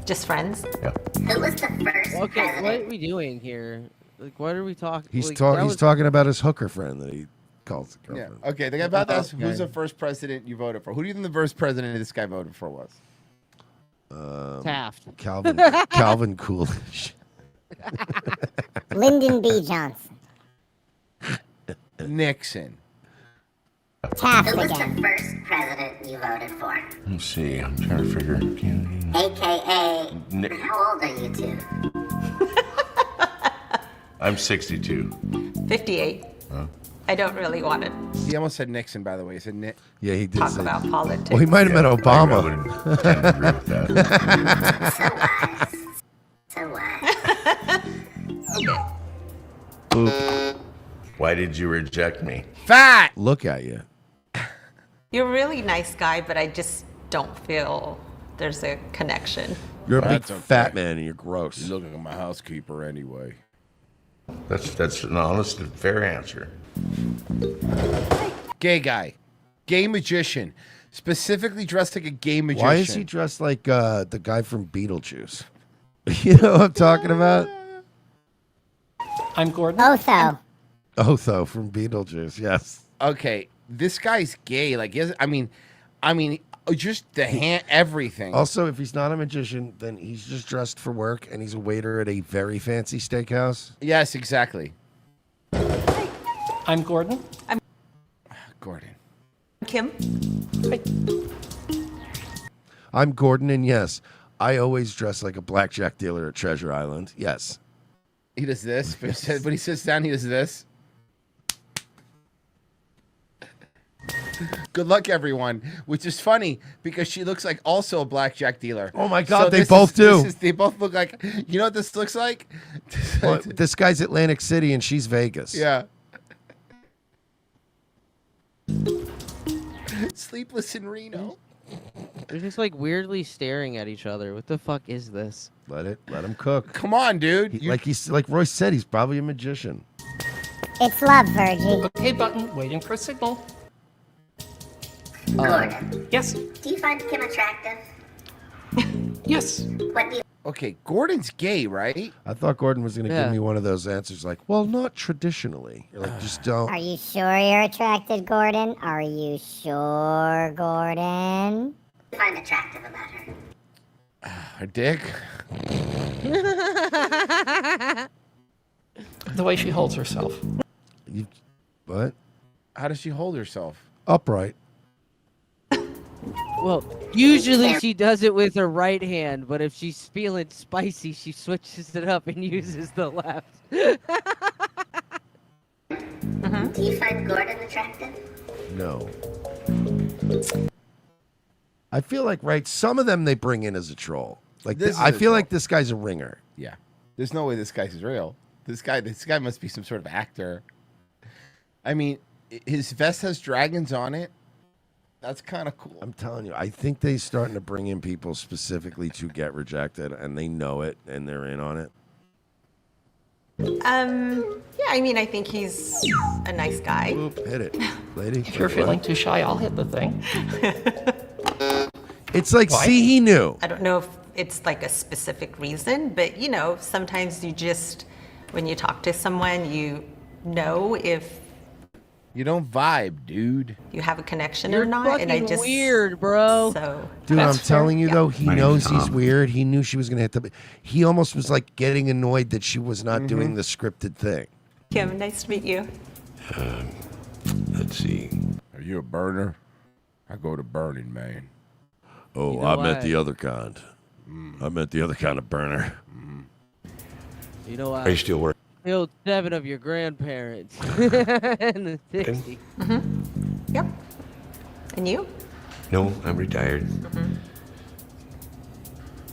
Just friends. Yeah. Who was the first Okay, president? what are we doing here? Like, what are we talking? He's like, he's talking about his hooker friend that he calls the Yeah. girlfriend. Okay, the guy about that. Okay. Who's the first president you voted for? Who do you think the first president this guy voted for was? Taft. Calvin Coolidge. Lyndon B. Johnson. Nixon. Taft again. Who was the first president you voted for? Let's see. I'm trying to figure. AKA, Nick. how old are you two? I'm 62. 58. Huh? I don't really want to He almost said Nixon, by the way. He said Nick. Yeah, he did. talk say- about politics. Well, he might have met Obama. I would tend to agree with that. So what? Okay. Why did you reject me? Fat! Look at you. You're a really nice guy, but I just don't feel there's a connection. You're a big That's okay. fat man and you're gross. You're looking at my housekeeper anyway. That's an honest and fair answer. Gay guy. Gay magician. Specifically dressed like a gay magician. Why is he dressed like the guy from Beetlejuice? You know what I'm talking about? I'm Gordon. Otho. Otho from Beetlejuice, yes. Okay, this guy's gay. Like, I mean, just the hand, everything. Also, if he's not a magician, then he's just dressed for work and he's a waiter at a very fancy steakhouse. Yes, exactly. I'm Gordon. I'm Gordon. Kim. I'm Gordon, and yes, I always dress like a blackjack dealer at Treasure Island. Yes. He does this. But when he sits down, he does this. Good luck, everyone. Which is funny because she looks like also a blackjack dealer. Oh my God, they this both do. They both look like. You know what this looks like? Well, this guy's Atlantic City and she's Vegas. Yeah. Sleepless in Reno. They're just like weirdly staring at each other. What the fuck is this? Let him cook. Come on, dude. Like Royce said, he's probably a magician. It's love, Virgie. Okay button, waiting for a signal. Gordon. Yes. Do you find Kim attractive? Yes. What do you... Okay, Gordon's gay, right? I thought Gordon was going to Yeah. give me one of those answers like, well, not traditionally. You're like, just don't. Are you sure you're attracted, Gordon? Are you sure, Gordon? What do you find attractive about her? Her dick. The way she holds herself. What? How does she hold herself? Upright. Well, usually she does it with her right hand, but if she's feeling spicy, she switches it up and uses the left. Do you find Gordon attractive? No. I feel like, right, some of them they bring in as a troll. Like, This is I a feel like this guy's a ringer. Yeah. There's no way this guy's real. This guy must be some sort of actor. I mean, his vest has dragons on it. That's kind of cool. I'm telling you, I think they're starting to bring in people specifically to get rejected, and they know it, and they're in on it. Yeah, I mean, I think he's a nice guy. Hit it, lady. If you're feeling too shy, I'll hit the thing. It's like, see, he knew. I don't know if it's like a specific reason, but you know, sometimes you just, when you talk to someone, you know if You don't vibe, dude. you have a connection You're or not. And I fucking just weird, bro. So Dude, I'm telling you though, he My knows name's he's Tom. weird. He knew she was gonna hit the. He almost was like getting annoyed that she was not doing the scripted thing. Kim, nice to meet you. Let's see. Are you a burner? I go to Burning Man. Oh, You know I meant what? the other kind. I meant the other kind of burner. You know what? Are you still working? Killed 7 of your grandparents in the 60s. Yep. And you? No, I'm retired.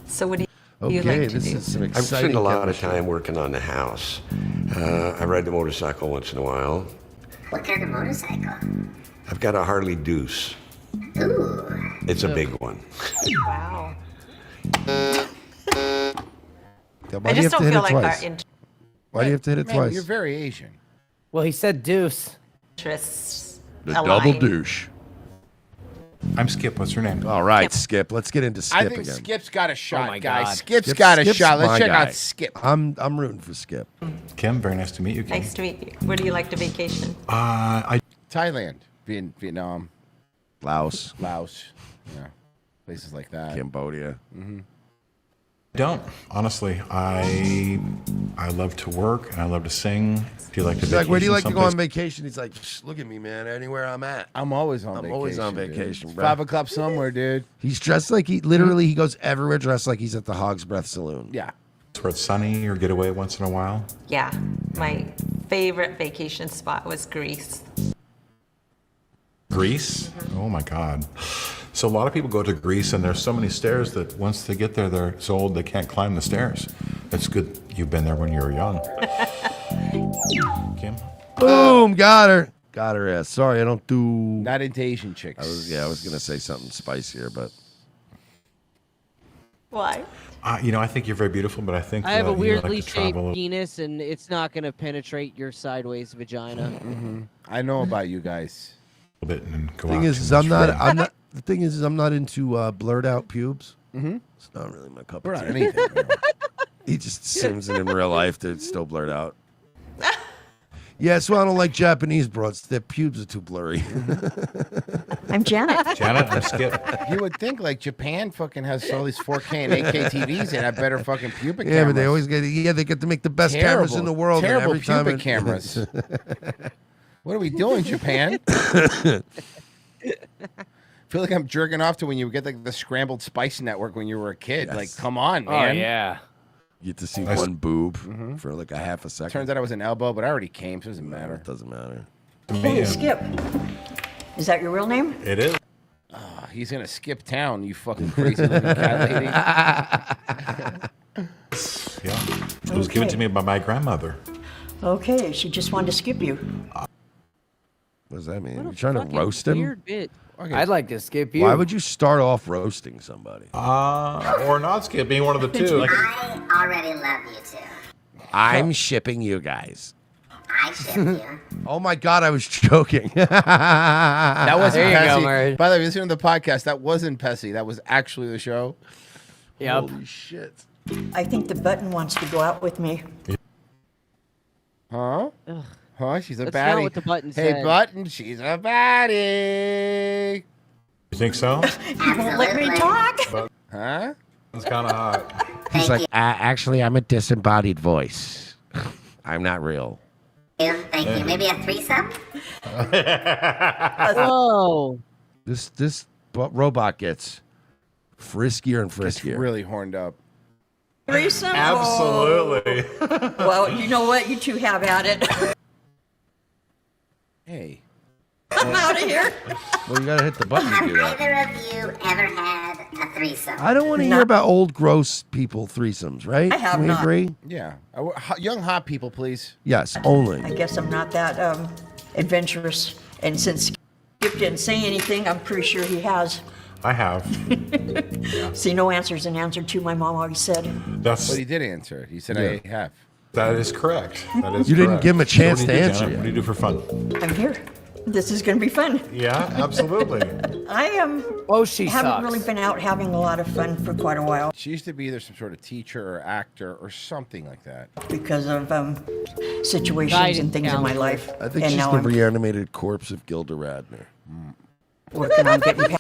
So what do you Okay, like to this do? is some I exciting. spend a lot of chemistry. time working on the house. I ride the motorcycle once in a while. What kind of motorcycle? I've got a Harley Deuce. Ooh. It's a big one. Wow. Why I do you just have to don't hit feel it like twice? our Why do you have to hit it Man, twice? you're very Asian. Well, he said deuce. interests The align. double douche. I'm Skip. What's your name? All right, Skip. Let's get into Skip I think again. Skip's got a shot, my guys. God. Skip's got a Skip's shot. Let's my check guy. out Skip. I'm rooting for Skip. Kim, very nice to meet you, Kim. Nice to meet you. Where do you like to vacation? Thailand, Vietnam, Laos, yeah, places like that. Cambodia. Don't. Honestly, I love to work and I love to sing. Do you like to He's like, where do you like vacation to go on someplace? vacation? He's like, "Shh, look at me, man. Anywhere I'm at. I'm always on I'm vacation. always on dude. vacation, It's bro. 5 o'clock somewhere, dude. He's dressed like he literally he goes everywhere dressed like he's at the Hog's Breath Saloon. Yeah. Where it's sunny or get away once in a while. Yeah. My favorite vacation spot was Greece. Greece? Oh my God. So a lot of people go to Greece and there's so many stairs that once they get there, they're so old they can't climb the stairs. It's good you've been there when you were young. Kim? Boom, got her. Got her ass. Sorry, I don't do. Not into Asian chicks. I was gonna say something spicier, but Why? You know, I think you're very beautiful, but I think I have a you like weirdly to travel shaped a little. penis, and it's not going to penetrate your sideways vagina. I know about you guys. A bit and go thing out is, too I'm much. not. The thing is, I'm not into blurred out pubes. It's not really my cup Blurred of out tea. anything. He just assumes that in real life they're still blurred out. Yeah, so I don't like Japanese broads. Their pubes are too blurry. I'm Janet. Janet, I'm Skip. You would think like Japan fucking has all these 4K and 8K TVs and have better fucking pubic Yeah, cameras. but they always get. Yeah, they get to make the best cameras in the world. and Terrible every time pubic cameras. What are we doing, Japan? Feel like I'm jerking off to when you get like the scrambled spice network when you were a kid. Like, come on, man. Oh yeah. You get to see one boob for like a half a second. Turns out I was an elbow, but I already came, so it doesn't matter. It doesn't matter. Hey, Skip. Is that your real name? It is. He's gonna skip town, you fucking crazy looking cat lady. Yeah. It was given to me by my grandmother. Okay, she just wanted to skip you. What does that mean? You trying to roast him? Weird bit. I'd like to skip you. Why would you start off roasting somebody? Or not Skip, being one of the two. I already love you two. I'm shipping you guys. I ship you. Oh my God, I was joking. That wasn't There you go, Pessy. Murray. By the way, listening to the podcast, that wasn't Pessy. That was actually the show. Yep. Holy shit. I think the button wants to go out with me. Huh? Huh? She's a That's baddie. not what the button Hey, said. button, she's a baddie. You think so? You won't let me talk. Huh? It's kind of hot. He's like, actually, I'm a disembodied voice. I'm not real. Thank you. Maybe a threesome? Whoa. This robot gets friskier and It's friskier. really horned up. Threesome? Absolutely. Oh. Well, you know what? You two have at it. Hey. I'm out of here. Well, you gotta hit the button to Have do that. either of you ever had a threesome? I don't want to hear about old, gross people threesomes, right? I have Can we not. agree? Yeah. Young hot people, please. Yes, only. I guess I'm not that adventurous. And since Skip didn't say anything, I'm pretty sure he has. I have. See, no answer is an answer too, my mom always said. That's. But he did answer it. He said, Yeah. I have. That is correct. That is You didn't correct. give him a chance So what do to you do, answer Janet? yet. What do you do for fun? I'm here. This is going to be fun. Yeah, absolutely. I she haven't sucks. really been out having a lot of fun for quite a while She used to be either some sort of teacher or actor or something like that. because of situations Guidance and things in my counselor. life. I think and she's now the I'm reanimated corpse of Gilda Radner. working on getting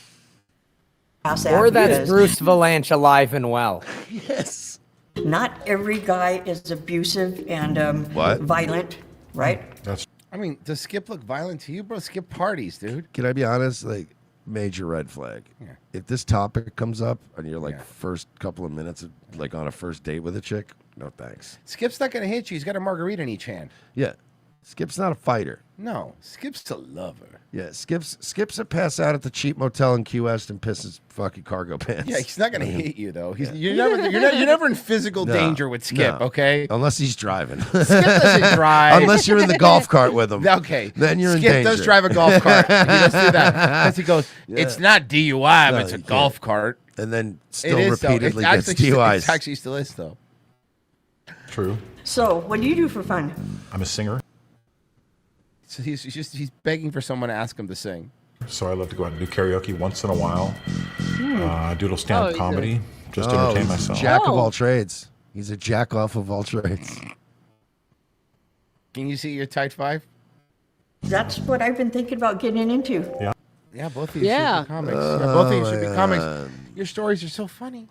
past that. Or that's because Bruce Valanche alive and well. Yes. Not every guy is abusive and What? violent, right? That's. I mean, does Skip look violent to you, bro? Skip parties, dude. Can I be honest? Like, major red flag. Yeah. If this topic comes up and you're like Yeah. first couple of minutes, of, like on a first date with a chick, no thanks. Skip's not gonna hit you. He's got a margarita in each hand. Yeah. Skip's not a fighter. No, Skip's a lover. Yeah, Skip's a pass out at the cheap motel in Key West and pisses fucking cargo pants. Yeah, he's not gonna hit you though. You're never in physical No, danger with Skip. no. Okay. Unless he's driving. Skip doesn't drive. Unless you're in the golf cart with him. Okay. Then you're in Skip danger. does drive a golf cart. He does do that. Because he goes, Yeah. it's not DUI, No, but it's a you can't. golf cart. And then It still is, though. repeatedly It's gets actually- DUIs. It actually still is though. True. So, what do you do for fun? I'm a singer, So he's begging for someone to ask him to sing. so I love to go out and do karaoke once in a while. I do a little stand-up he's comedy just to Oh, entertain he's a myself. jack of Oh. all trades. He's a jack off of all trades. Can you see your tight five? That's what I've been thinking about getting into. Yeah, both of you Yeah. should be comics. Yeah, both of you should be my comics. God. Your stories are so funny.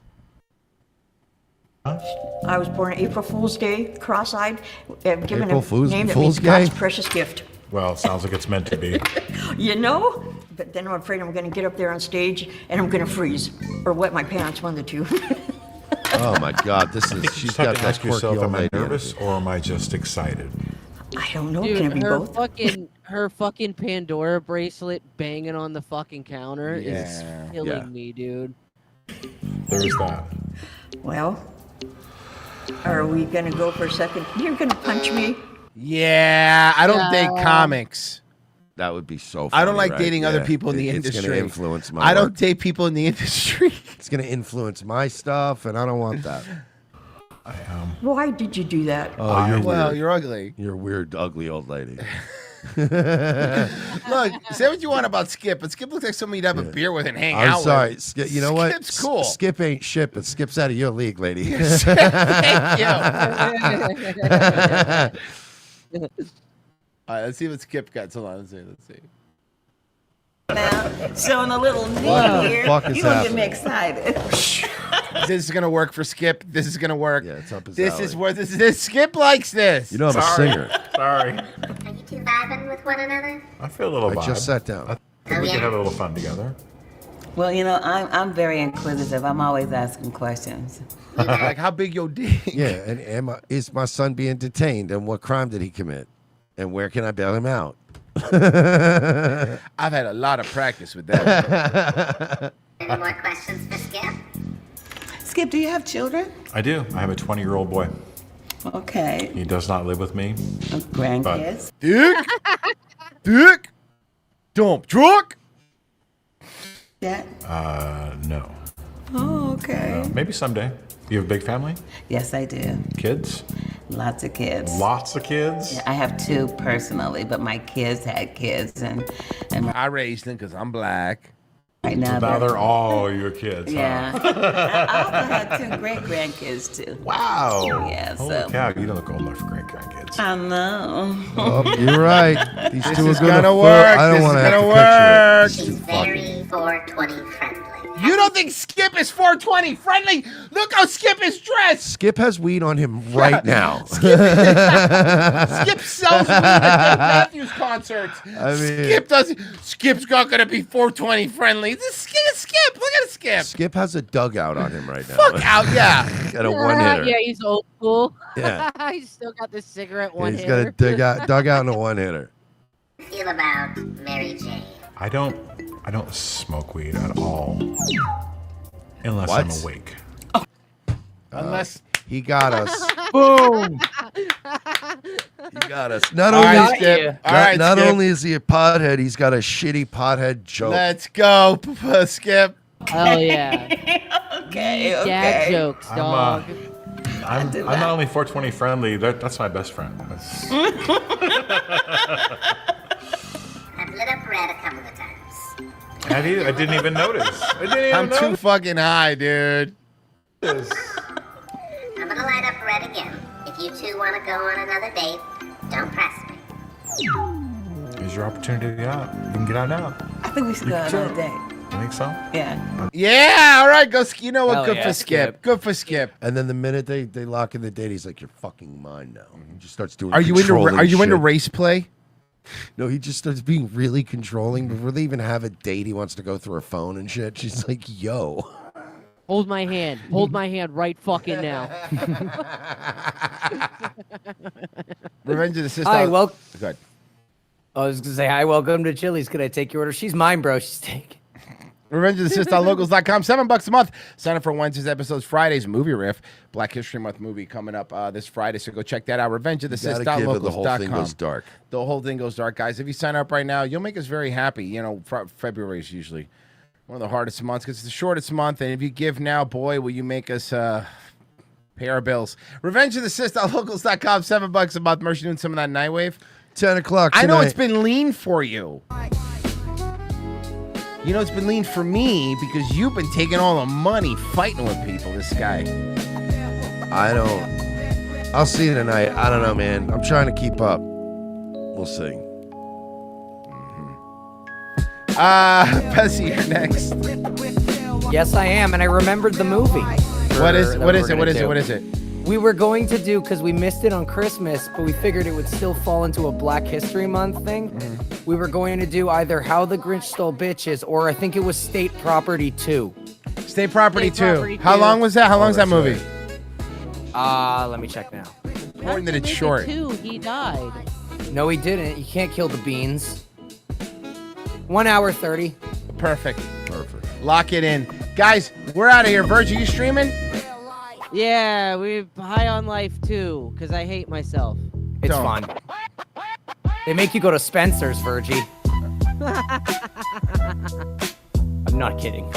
I was born April Fool's Day, cross-eyed, given April a Fool's- name that Fool's means God's Day? precious gift. Well, it sounds like it's meant to be. You know? But then I'm afraid I'm going to get up there on stage and I'm going to freeze or wet my pants, one of the two. Oh my God, this is You she's just have got to that ask quirky yourself, old am I lady nervous attitude. or am I just excited? I don't know. Can it Dude, be her both? fucking Pandora bracelet banging on the fucking counter Yeah. is killing Yeah. me, dude. There's that. Well, are we going to go for a second? You're going to punch me? Yeah, I don't date No. comics. That would be so funny, I don't like right? dating other Yeah. people in the It's industry. going to influence my I don't work. date people in the industry. It's going to influence my stuff, and I don't want that. Why did you do that? Oh, you're Well, weird. you're ugly. You're a weird, ugly old lady. Look, say what you want about Skip, but Skip looks like someone you'd have a beer with and hang I'm out sorry. with. Skip, you know what? Skip's cool. Skip ain't shit, but Skip's out of your league, lady. Thank you. All right, let's see what Skip got. Hold on, let's see. Showing a little What knee the here. fuck is You gonna get me happening? excited. This is gonna work for Skip. This is gonna work. Yeah, it's up his This alley. is where this Skip likes this. You know I'm a singer. Sorry. Are you two vibing with one another? I feel a little I vibe. just sat down. I think we could have a little fun together. Well, you know, I'm very inquisitive. I'm always asking questions. Like how big your dick? Yeah, and is my son being detained, and what crime did he commit, and where can I bail him out? I've had a lot of practice with that. Any more questions for Skip? Skip, do you have children? I do. I have a 20-year-old boy. Okay. He does not live with me. Grandkids? Dick, dump truck. Yeah. No. Oh, okay. Maybe someday. You have a big family? Yes, I do. Kids? Lots of kids. Lots of kids? Yeah, I have two personally, but my kids had kids, and I raised them because I'm black. right now, Now they're all your kids. yeah. Huh? I also had two great grandkids too. Wow. Yeah. Holy So cow, you don't look old enough for great grandkids. I know. Oh, you're right. These This two is are gonna gonna fuck. work. I don't This want to is have to gonna picture it. She's very 420 friendly. You don't think Skip is 420 friendly? Look how Skip is dressed. Skip has weed on him right now. Skip sells weed at Dave Matthews concerts. I mean- Skip doesn't. Skip's not gonna be 420 friendly. This Skip. Look at Skip. Skip has a dugout on him right now. Fuck out, yeah. Got a one hitter. Yeah, he's old school. Yeah. He's still got the cigarette one He's hitter. got a dugout and a one hitter. Feel about Mary Jane. I don't smoke weed at all. Unless What? I'm awake. Unless he got us. Boom. He got us. Not All only, right, Skip. All right, not Skip. only is he a pothead, he's got a shitty pothead joke. Let's go, Skip. Hell yeah. Okay, Dad okay. jokes, dog. I'm not only 420 friendly, that's my best friend. I've lit up red a couple of times. I didn't even notice. I didn't even I'm too notice. fucking high, dude. I'm gonna light up red again. If you two want to go on another date, don't press me. Here's your opportunity to get out. You can get out now. I think we should go on another date. You think so? Yeah. Yeah, all right, go. You know what? Hell Good yeah, for Skip. Good for Skip. And then the minute they lock in the date, he's like, "You're fucking mine now." He just starts doing. Are you into controlling shit. race play? No, he just starts being really controlling before they even have a date. He wants to go through her phone and shit. She's like, "Yo." Hold my hand. Hold my hand right fucking now. Revenge of the Sister. Hi, well. Good. I was gonna say hi. Welcome to Chili's. Could I take your order? She's mine, bro. She's taking. Revenge of the Sister on locals.com. $7 a month. Sign up for Wednesday's episodes, Fridays, movie riff. Black History Month movie coming up this Friday. So go check that out. Revenge of the You Sister gotta on give it the whole thing locals.com. goes dark. The whole thing goes dark, guys. If you sign up right now, you'll make us very happy. You know, February is usually one of the hardest months because it's the shortest month. And if you give now, boy, will you make us pay our bills. Revenge of the Sister on locals.com. $7 a month. Mercy doing some of that Nightwave. 10 o'clock I know tonight. it's been lean for you. You know it's been lean for me because you've been taking all the money fighting with people. This guy. I don't. I'll see you tonight. I don't know, man. I'm trying to keep up. We'll see. Bessie, you're next. Yes, I am, and I remembered the movie. What is it? We were going to do, because we missed it on Christmas, but we figured it would still fall into a Black History Month thing. We were going to do either How the Grinch Stole Bitches, or I think it was State Property 2. State Property 2. Property How 2. long was that? How long is that movie? Let me check now. Important that it's short. He died. No, he didn't. You can't kill the beans. 1 hour 30. Perfect. Lock it in. Guys, we're out of here. Virgil, you streaming? Yeah, we're high on life too, because I hate myself. It's fun. They make you go to Spencer's, Virgie. I'm not kidding.